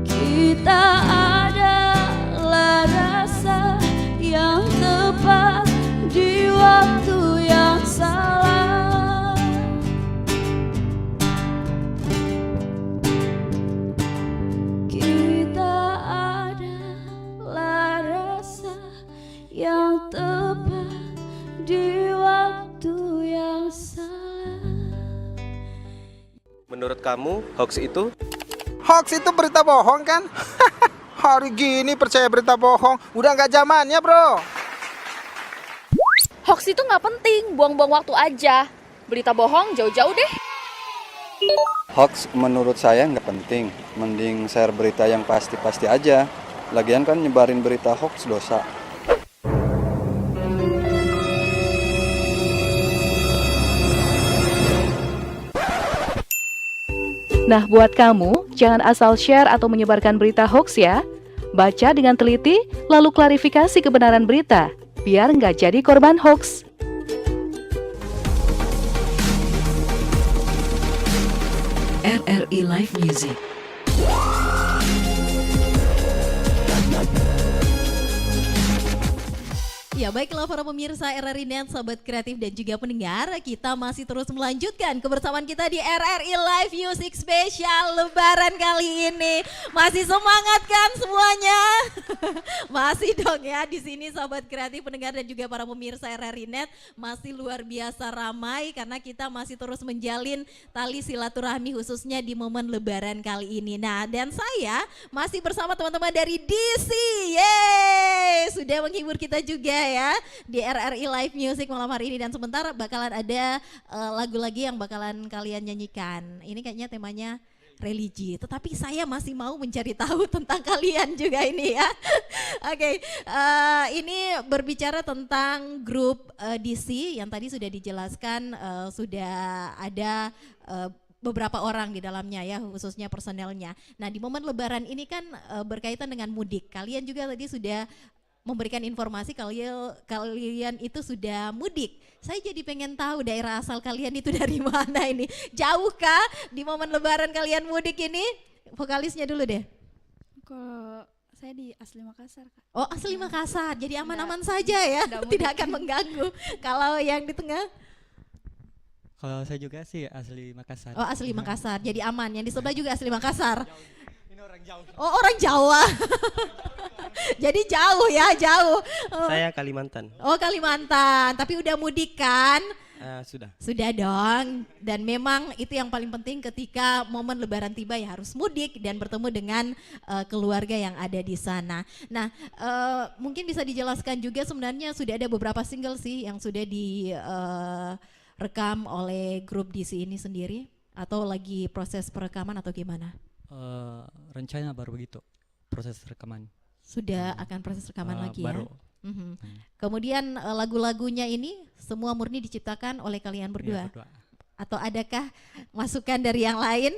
Kita adalah rasa yang tepat di waktu yang salah. Kita adalah rasa yang tepat di waktu yang salah. Menurut kamu hoax itu? Hoax itu berita bohong kan? Hari gini percaya berita bohong, udah nggak zamannya bro. Hoax itu nggak penting, buang-buang waktu aja. Berita bohong jauh-jauh deh. Hoax menurut saya nggak penting, mending share berita yang pasti-pasti aja. Lagian kan nyebarin berita hoax dosa. Nah, buat kamu, jangan asal share atau menyebarkan berita hoax ya. Baca dengan teliti, lalu klarifikasi kebenaran berita, biar nggak jadi korban hoax. RRI Live Music. Ya baiklah para pemirsa RRI Net, sahabat kreatif dan juga pendengar, kita masih terus melanjutkan kebersamaan kita di RRI Live Music Special Lebaran kali ini. Masih semangat kan semuanya? Masih dong ya di sini sahabat kreatif, pendengar dan juga para pemirsa RRI Net, masih luar biasa ramai karena kita masih terus menjalin tali silaturahmi khususnya di momen Lebaran kali ini. Nah, dan saya masih bersama teman-teman dari DC. Yeay, sudah menghibur kita juga ya di RRI Live Music malam hari ini, dan sebentar bakalan ada lagu lagi yang bakalan kalian nyanyikan. Ini kayaknya temanya religi, tetapi saya masih mau mencari tahu tentang kalian juga ini ya. Oke, ini berbicara tentang grup DC yang tadi sudah dijelaskan, sudah ada beberapa orang di dalamnya ya, khususnya personelnya. Nah, di momen Lebaran ini kan berkaitan dengan mudik. Kalian juga tadi sudah memberikan informasi kalian itu sudah mudik. Saya jadi pengen tahu daerah asal kalian itu dari mana ini. Jauhkah di momen Lebaran kalian mudik ini? Vokalisnya dulu deh. Kalau saya di asli Makassar, Kak. Oh, asli Makassar. Jadi aman-aman saja ya. Tidak akan mengganggu. Kalau yang di tengah? Kalau saya juga sih asli Makassar. Oh, asli Makassar. Jadi aman. Yang di sebelah juga asli Makassar. Ini orang Jawa. Oh, orang Jawa. Jadi jauh ya, jauh. Saya Kalimantan. Oh, Kalimantan. Tapi udah mudik kan? Sudah. Sudah dong. Dan memang itu yang paling penting ketika momen Lebaran tiba ya, harus mudik dan bertemu dengan keluarga yang ada di sana. Nah, mungkin bisa dijelaskan juga sebenarnya sudah ada beberapa single sih yang sudah direkam oleh grup DC ini sendiri, atau lagi proses perekaman atau gimana? Rencana baru begitu, proses rekaman. Sudah akan proses rekaman lagi baru. Ya? Kemudian lagu-lagunya ini semua murni diciptakan oleh kalian berdua? Iya, berdua. Atau adakah masukan dari yang lain?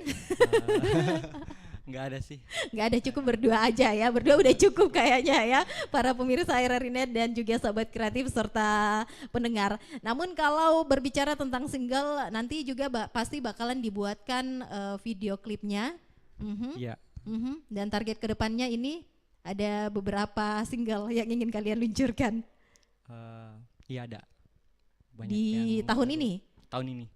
Nggak ada sih. Nggak ada, cukup berdua aja ya. Berdua udah cukup kayaknya ya, para pemirsa RRI Net dan juga sahabat kreatif serta pendengar. Namun kalau berbicara tentang single, nanti juga pasti bakalan dibuatkan video klipnya. Iya. Dan target kedepannya ini ada beberapa single yang ingin kalian luncurkan. Iya ada. Banyak di yang tahun ini? Tahun ini.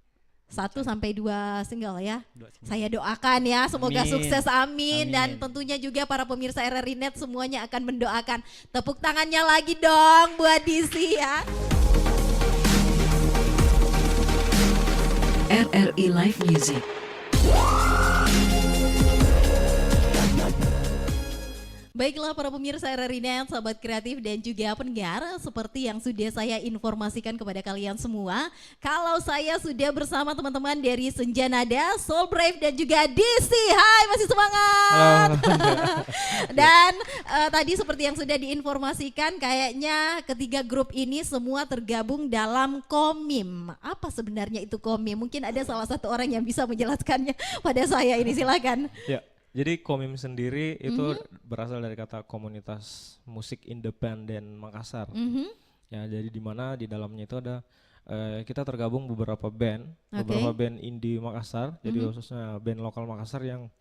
1 sampai 2 single ya. 2 single. Saya doakan ya, semoga Amin. sukses, amin. Dan Amin. tentunya juga para pemirsa RRI Net semuanya akan mendoakan. Tepuk tangannya lagi dong buat DC ya. RRI Live Music. Baiklah para pemirsa RRI Net, sahabat kreatif dan juga pendengar, seperti yang sudah saya informasikan kepada kalian semua, kalau saya sudah bersama teman-teman dari Senja Nada, Soul Brave dan juga DC. Hai, masih semangat. Dan tadi seperti yang sudah diinformasikan, kayaknya ketiga grup ini semua tergabung dalam Komim. Apa sebenarnya itu Komim? Mungkin ada salah satu orang yang bisa menjelaskannya pada saya ini, silakan. Ya. Jadi Komim sendiri itu berasal dari kata Komunitas Musik Independen Makassar. Ya, jadi di mana di dalamnya itu ada kita tergabung beberapa band, beberapa band indie Makassar. Jadi khususnya band lokal Makassar yang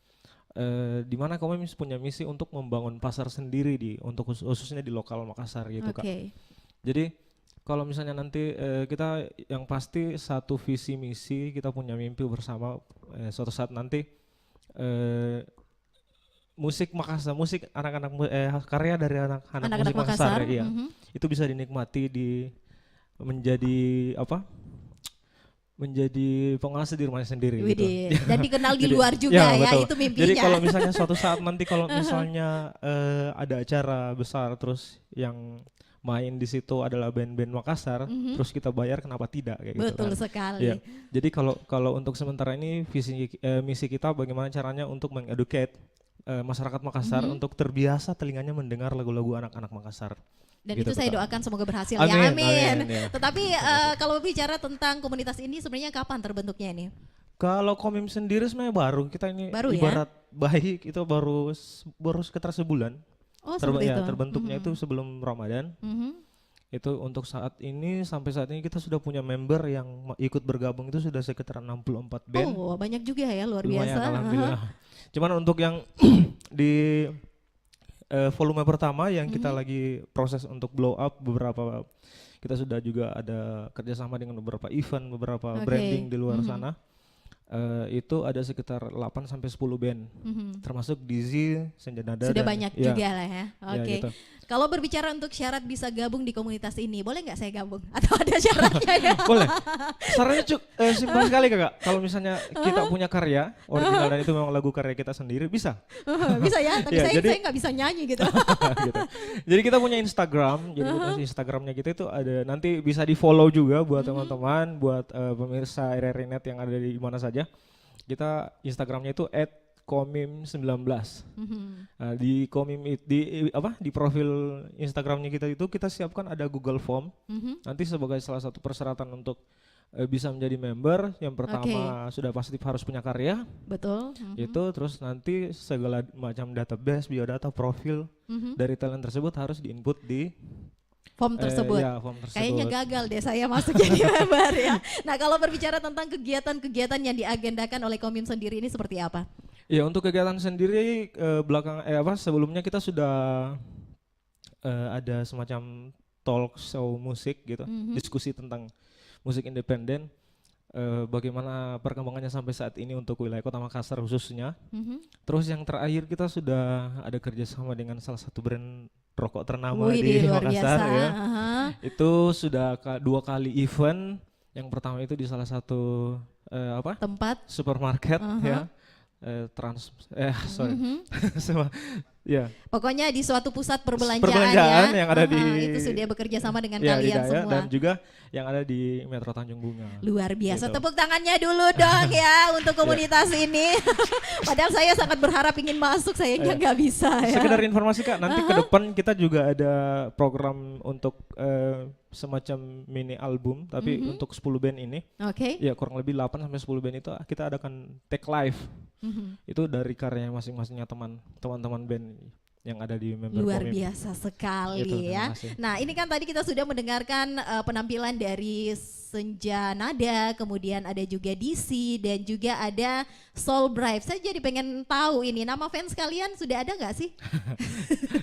di mana Komim punya misi untuk membangun pasar sendiri untuk khususnya di lokal Makassar gitu Kak. Jadi kalau misalnya nanti kita yang pasti satu visi misi, kita punya mimpi bersama suatu saat nanti musik Makassar, musik anak-anak karya dari anak-anak musik Makassar, ya, itu bisa dinikmati menjadi penguasa di rumahnya sendiri. Gitu. Dan dikenal di luar juga ya, itu mimpinya. Jadi kalau misalnya suatu saat nanti kalau misalnya ada acara besar terus yang main di situ adalah band-band Makassar, terus kita bayar, kenapa tidak kayak gitu. Betul sekali. Ya. Jadi kalau untuk sementara ini misi kita bagaimana caranya untuk mengeducate masyarakat Makassar untuk terbiasa telinganya mendengar lagu-lagu anak-anak Makassar. Dan gitu, itu saya doakan semoga berhasil. Amin, ya, amin. Ya. Tetapi kalau bicara tentang komunitas ini sebenarnya kapan terbentuknya ini? Kalau Komim sendiri sebenarnya baru, kita ini baru, ibarat baik itu baru sekitar sebulan. Oh, seperti itu. Terbentuknya itu sebelum Ramadan. Itu untuk saat ini, sampai saat ini kita sudah punya member yang ikut bergabung itu sudah sekitar 64 band. Oh, banyak juga ya, luar Lumayan, biasa. Alhamdulillah. Cuman untuk yang di volume pertama yang kita lagi proses untuk blow up, beberapa kita sudah juga ada kerjasama dengan beberapa event, beberapa branding di luar sana. Itu ada sekitar 8 sampai 10 band, termasuk Dizzy, Senja Nada. Sudah banyak juga lah ya. Ya, gitu. Kalau berbicara untuk syarat bisa gabung di komunitas ini, boleh nggak saya gabung? Atau ada syaratnya ya? Boleh. Sarannya simpel sekali Kakak. Kalau misalnya kita punya karya original dan itu memang lagu karya kita sendiri, bisa. Bisa ya, tapi saya nggak bisa nyanyi gitu. Gitu. Jadi kita punya Instagram, jadi Instagramnya kita itu ada, nanti bisa di follow juga buat teman-teman, buat pemirsa RRI Net yang ada di mana saja. Kita Instagramnya itu @komim19. Di Komim di profil Instagramnya kita itu kita siapkan ada Google Form. Nanti sebagai salah satu persyaratan untuk bisa menjadi member, yang pertama sudah pasti harus punya karya. Betul. Itu terus nanti segala macam database, biodata, profil dari talent tersebut harus diinput di form tersebut. Form tersebut. Kayaknya gagal deh saya masuk jadi member ya. Nah, kalau berbicara tentang kegiatan-kegiatan yang diagendakan oleh Komim sendiri ini seperti apa? Ya, untuk kegiatan sendiri sebelumnya kita sudah ada semacam talk show musik gitu, diskusi tentang musik independen, bagaimana perkembangannya sampai saat ini untuk wilayah Kota Makassar khususnya. Terus yang terakhir kita sudah ada kerjasama dengan salah satu brand rokok ternama di Makassar ya. Itu sudah 2 kali event. Yang pertama itu di salah satu tempat supermarket ya. Ya. Pokoknya di suatu pusat perbelanjaan yang ada di itu sudah bekerja sama dengan kalian semua. Dan juga yang ada di Metro Tanjung Bunga. Luar biasa, gitu. Tepuk tangannya dulu dong ya untuk komunitas ini. Padahal saya sangat berharap ingin masuk, sayangnya nggak bisa ya. Sekedar informasi Kak, nanti ke depan kita juga ada program untuk semacam mini album, tapi untuk 10 band ini. Ya kurang lebih 8 sampai 10 band itu kita adakan take live. Itu dari karya masing-masingnya teman-teman band yang ada di member luar Komim. Biasa sekali gitu, ya. Nah, ini kan tadi kita sudah mendengarkan penampilan dari Senja Nada, kemudian ada juga DC dan juga ada Soul Brave. Saya jadi pengen tahu ini nama fans kalian sudah ada nggak sih?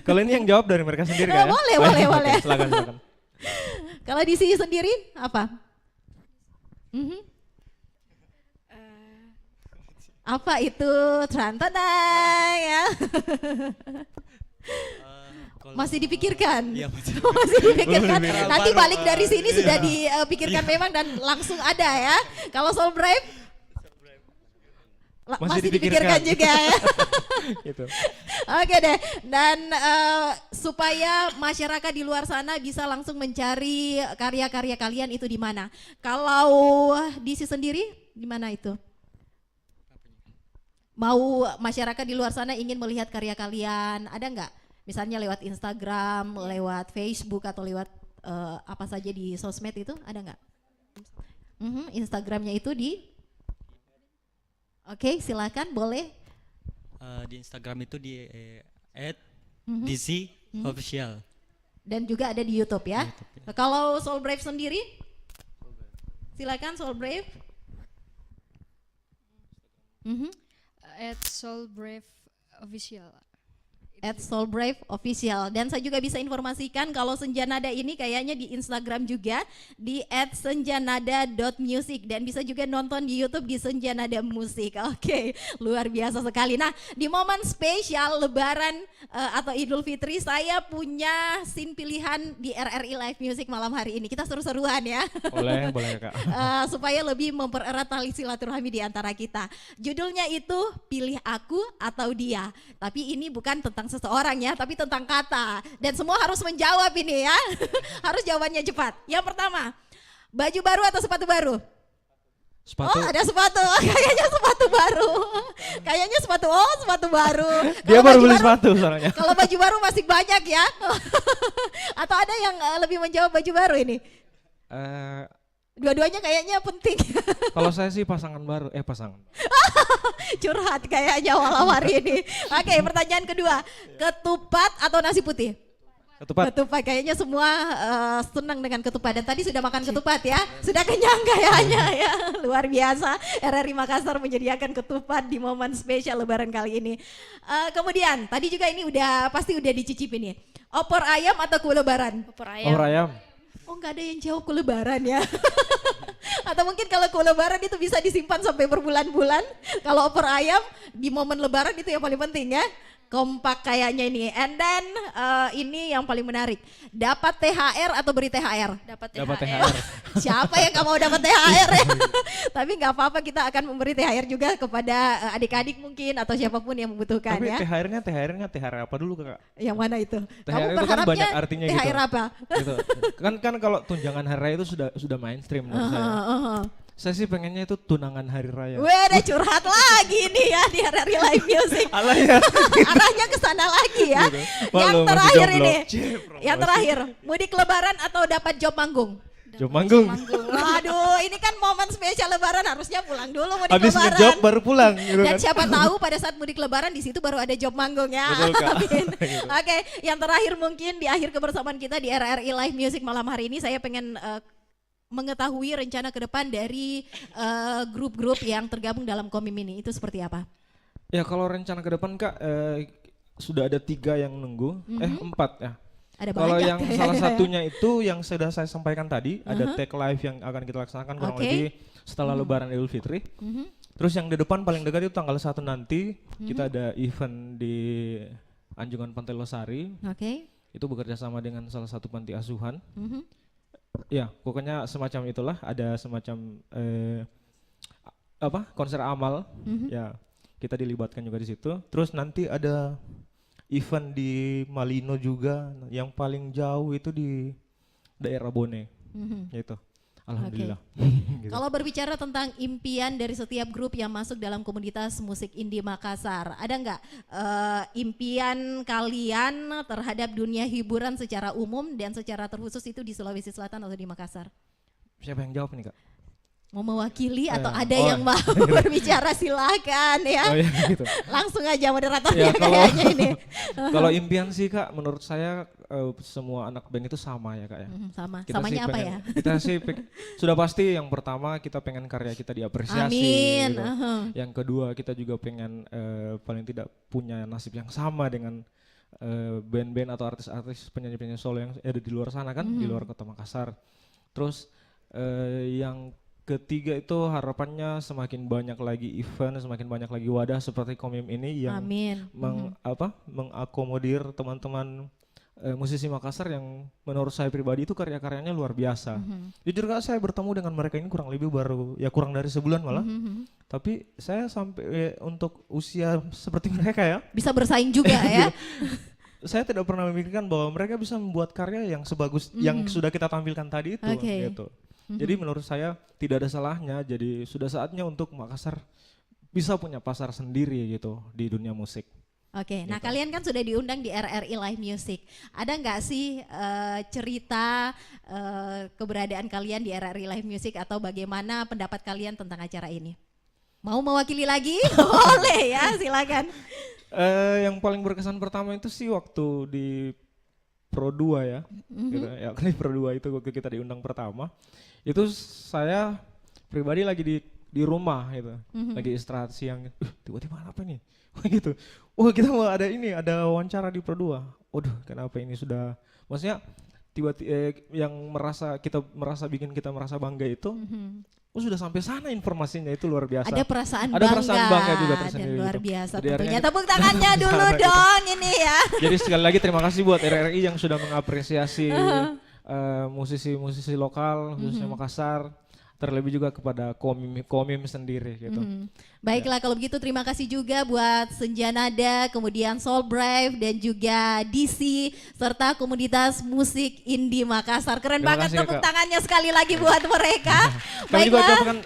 Kalau ini yang jawab dari mereka sendiri kan? Boleh. Silakan. Kalau DC sendiri apa? Apa itu Trantana ya? Masih dipikirkan? Iya, masih dipikirkan. Nanti balik dari sini sudah dipikirkan memang dan langsung ada ya. Kalau Soul Brave? Masih dipikirkan juga ya. Gitu. Oke deh, dan supaya masyarakat di luar sana bisa langsung mencari karya-karya kalian itu di mana? Kalau DC sendiri di mana itu? Mau masyarakat di luar sana ingin melihat karya kalian, ada nggak? Misalnya lewat Instagram, lewat Facebook atau lewat apa saja di sosmed itu, ada nggak? Instagramnya itu di? Oke, silakan boleh. Di Instagram itu di @DC official. Dan juga ada di YouTube ya. Kalau Soul Brave sendiri? Silakan Soul Brave. Soul Brave official. @soulbrave_official. Dan saya juga bisa informasikan kalau Senja Nada ini kayaknya di Instagram juga di @senjanada.music dan bisa juga nonton di YouTube di Senja Nada Musik. Oke, luar biasa sekali. Nah, di momen spesial Lebaran atau Idul Fitri saya punya scene pilihan di RRI Live Music malam hari ini. Kita seru-seruan ya. Boleh Kak. Supaya lebih mempererat tali silaturahmi di antara kita. Judulnya itu Pilih Aku atau Dia. Tapi ini bukan tentang seseorang ya, tapi tentang kata. Dan semua harus menjawab ini ya. Harus jawabannya cepat. Yang pertama, baju baru atau sepatu baru? Sepatu. Oh, ada sepatu. Kayaknya sepatu baru. Kayaknya sepatu. Oh, sepatu baru. Dia baru beli sepatu soalnya. Kalau baju baru masih banyak ya. Atau ada yang lebih menjawab baju baru ini? Dua-duanya kayaknya penting. Kalau saya sih pasangan baru, pasangan. Curhat kayaknya malam hari ini. Oke, pertanyaan kedua, ketupat atau nasi putih? Ketupat. Ketupat, kayaknya semua senang dengan ketupat. Dan tadi sudah makan ketupat ya, sudah kenyang kayaknya ya. Luar biasa, RRI Makassar menyediakan ketupat di momen spesial Lebaran kali ini. Kemudian, tadi juga ini pasti udah dicicip ini. Opor ayam atau kue lebaran? Opor ayam. Opor ayam. Oh, nggak ada yang jawab kue lebaran ya. Atau mungkin kalau kue lebaran itu bisa disimpan sampai berbulan-bulan. Kalau opor ayam di momen lebaran itu yang paling penting ya. Kompak kayaknya ini. And then ini yang paling menarik. Dapat THR atau beri THR? Dapat THR. Siapa yang gak mau dapat THR ya? Tapi gak apa-apa, kita akan memberi THR juga kepada adik-adik mungkin atau siapapun yang membutuhkan. Tapi ya. THR-nya THR apa dulu Kak? Yang mana itu? THR Kamu itu kan berharapnya banyak artinya THR gitu. apa? Gitu. Kan kalau tunjangan hari raya itu sudah mainstream menurut saya. Saya sih pengennya itu tunangan hari raya. Weh, udah curhat lagi nih ya di RRI Live Music. Alah ya. Arahnya ke sana lagi ya. Gitu. Yang Malu, terakhir masih ini. jomblo. Yang terakhir, mudik lebaran atau dapat job manggung? Job manggung. Waduh, ini kan momen spesial lebaran, harusnya pulang dulu mudik Habis lebaran. ngejob baru pulang gitu Dan kan. siapa tahu pada saat mudik lebaran di situ baru ada job manggung ya. Betul, Kak. Amin. Gitu. Oke, yang terakhir mungkin di akhir kebersamaan kita di RRI Live Music malam hari ini saya pengen mengetahui rencana ke depan dari grup-grup yang tergabung dalam Komim ini, itu seperti apa? Ya kalau rencana ke depan Kak, sudah ada 3 yang nunggu, 4 ya. Ada Kalau banyak yang salah satunya itu yang sudah saya sampaikan tadi, ada tag live yang akan kita laksanakan kurang lebih setelah Lebaran Idul Fitri. Terus yang di depan paling dekat itu tanggal 1 nanti, kita ada event di Anjungan Pantai Losari. Itu bekerja sama dengan salah satu panti asuhan. Ya, pokoknya semacam itulah, ada semacam konser amal. Ya, kita dilibatkan juga di situ. Terus nanti ada event di Malino juga, yang paling jauh itu di daerah Bone. Gitu. Alhamdulillah. Gitu. Kalau berbicara tentang impian dari setiap grup yang masuk dalam komunitas musik indie Makassar, ada nggak impian kalian terhadap dunia hiburan secara umum dan secara terkhusus itu di Sulawesi Selatan atau di Makassar? Siapa yang jawab nih Kak? Mau mewakili atau ada yang mau berbicara silakan ya. Oh, ya gitu. Langsung aja moderatornya Ya, kayaknya ini. Kalau impian sih Kak, menurut saya semua anak band itu sama ya Kak ya. Sama. Kita Samanya apa pengen, ya? Kita sih sudah pasti yang pertama kita pengen karya kita diapresiasi. Amin. Gitu. Yang kedua kita juga pengen paling tidak punya nasib yang sama dengan band-band atau artis-artis penyanyi-penyanyi solo yang ada di luar sana kan, di luar kota Makassar. Terus yang ketiga itu harapannya semakin banyak lagi event, semakin banyak lagi wadah seperti Komim ini yang mengakomodir teman-teman musisi Makassar yang menurut saya pribadi itu karya-karyanya luar biasa. Jujur Kak, saya bertemu dengan mereka ini kurang lebih baru ya kurang dari sebulan malah. Tapi saya sampai untuk usia seperti mereka ya bisa bersaing juga ya. Saya tidak pernah memikirkan bahwa mereka bisa membuat karya yang sebagus yang sudah kita tampilkan tadi itu gitu. Jadi menurut saya tidak ada salahnya, jadi sudah saatnya untuk Makassar bisa punya pasar sendiri gitu di dunia musik. Oke, nah kalian kan sudah diundang di RRI Live Music. Ada nggak sih cerita keberadaan kalian di RRI Live Music atau bagaimana pendapat kalian tentang acara ini? Mau mewakili lagi? Boleh ya, silakan. Yang paling berkesan pertama itu sih waktu di Pro 2 ya. Gitu, ya di Pro 2 itu waktu kita diundang pertama. Itu saya pribadi lagi di rumah gitu. Lagi istirahat siang. Tiba-tiba apa nih? Gitu. Oh kita mau ada wawancara di Pro 2. Waduh, kenapa ini sudah, maksudnya tiba-tiba yang bikin kita merasa bangga itu, sudah sampai sana informasinya, itu luar biasa. Ada perasaan bangga juga tersendiri. Dan luar gitu. biasa Jadi tentunya. Tepuk tangannya dulu dong ini ya. Jadi sekali lagi terima kasih buat RRI yang sudah mengapresiasi musisi-musisi lokal, khususnya Makassar. Terlebih juga kepada Komim sendiri gitu. Baiklah kalau begitu terima kasih juga buat Senjanada, kemudian Soul Brave dan juga DC serta komunitas musik indie Makassar. Keren banget, tepuk tangannya sekali lagi buat mereka. Kami juga ucapkan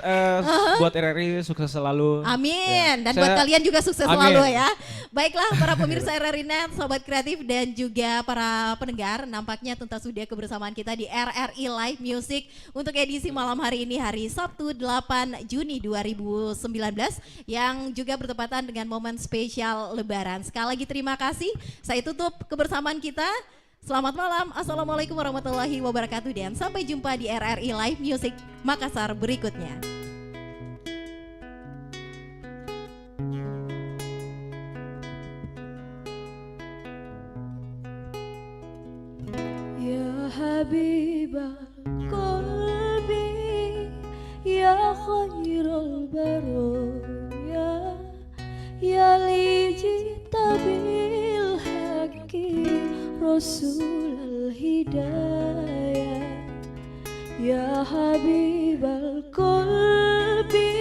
buat RRI sukses selalu. Amin. Dan buat kalian juga sukses selalu ya. Baiklah para pemirsa RRI Net, sobat kreatif dan juga para pendengar, nampaknya tuntas sudah kebersamaan kita di RRI Live Music untuk edisi malam hari ini, hari Sabtu 8 Juni 2019 yang juga bertepatan dengan momen spesial Lebaran. Sekali lagi terima kasih. Saya tutup kebersamaan kita. Selamat malam. Assalamualaikum warahmatullahi wabarakatuh dan sampai jumpa di RRI Live Music Makassar berikutnya. Ya Habibal Qalbi Ya Khairul Baraya Ya Lijita Bil Haqi Rasul Hidayah Ya Habibal Qalbi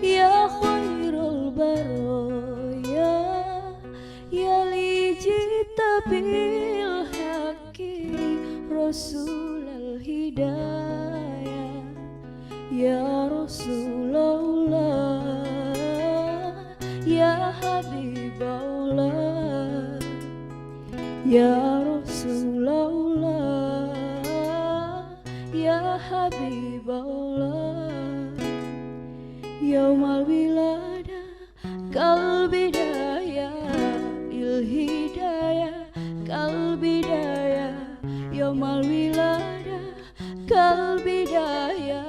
Ya Khairul Baraya Ya Lijita Bil Haqi Rasul Hidayah Ya Rasulullah Ya Habiballah Ya Rasulullah Ya Habiballah Yaumal Wilada Kalbidaya Il Hidayah Kalbidaya Yaumal Wilada Kalbidaya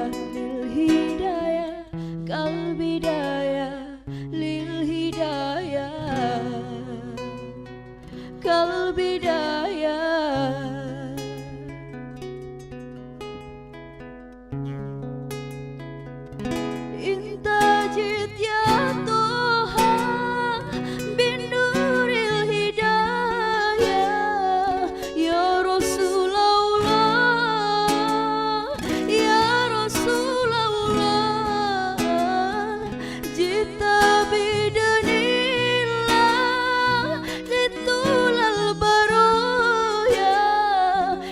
Lil Hidayah Kalbidaya Lil Hidayah Kalbidaya Intajid ya Tuhan Binuril Hidayah Ya Rasulullah Ya Rasulullah Jita bidanillah Litulal baraya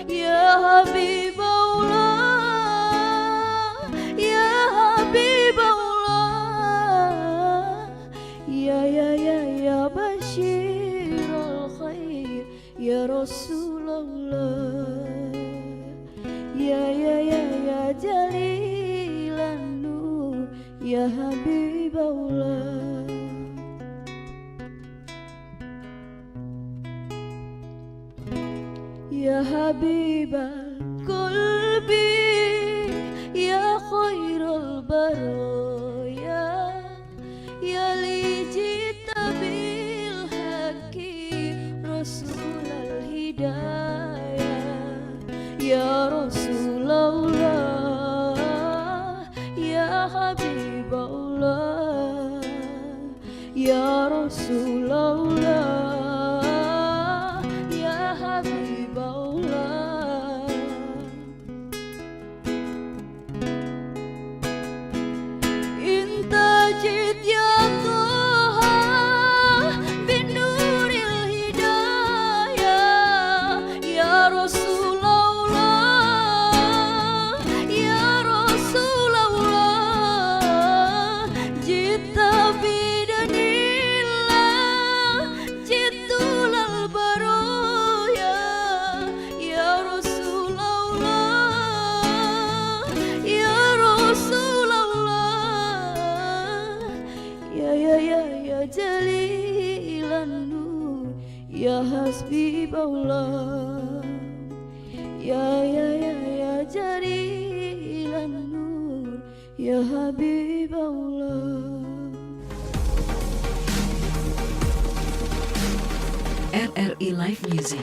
Ya Habibullah Ya Habibullah Ya Bashirul Khair Ya Rasulullah Ya Jalilan Nur Ya Habibullah Ya Habibal Qalbi Ya Khairul Baraya Ya Lijita Bil Haqi Rasulul Hidayah Ya Rasulullah Ya Habibullah Ya Rasulullah Ya Ya Hasbib Allah, ya jadilan nur, ya Habib Allah. RRI Live Music.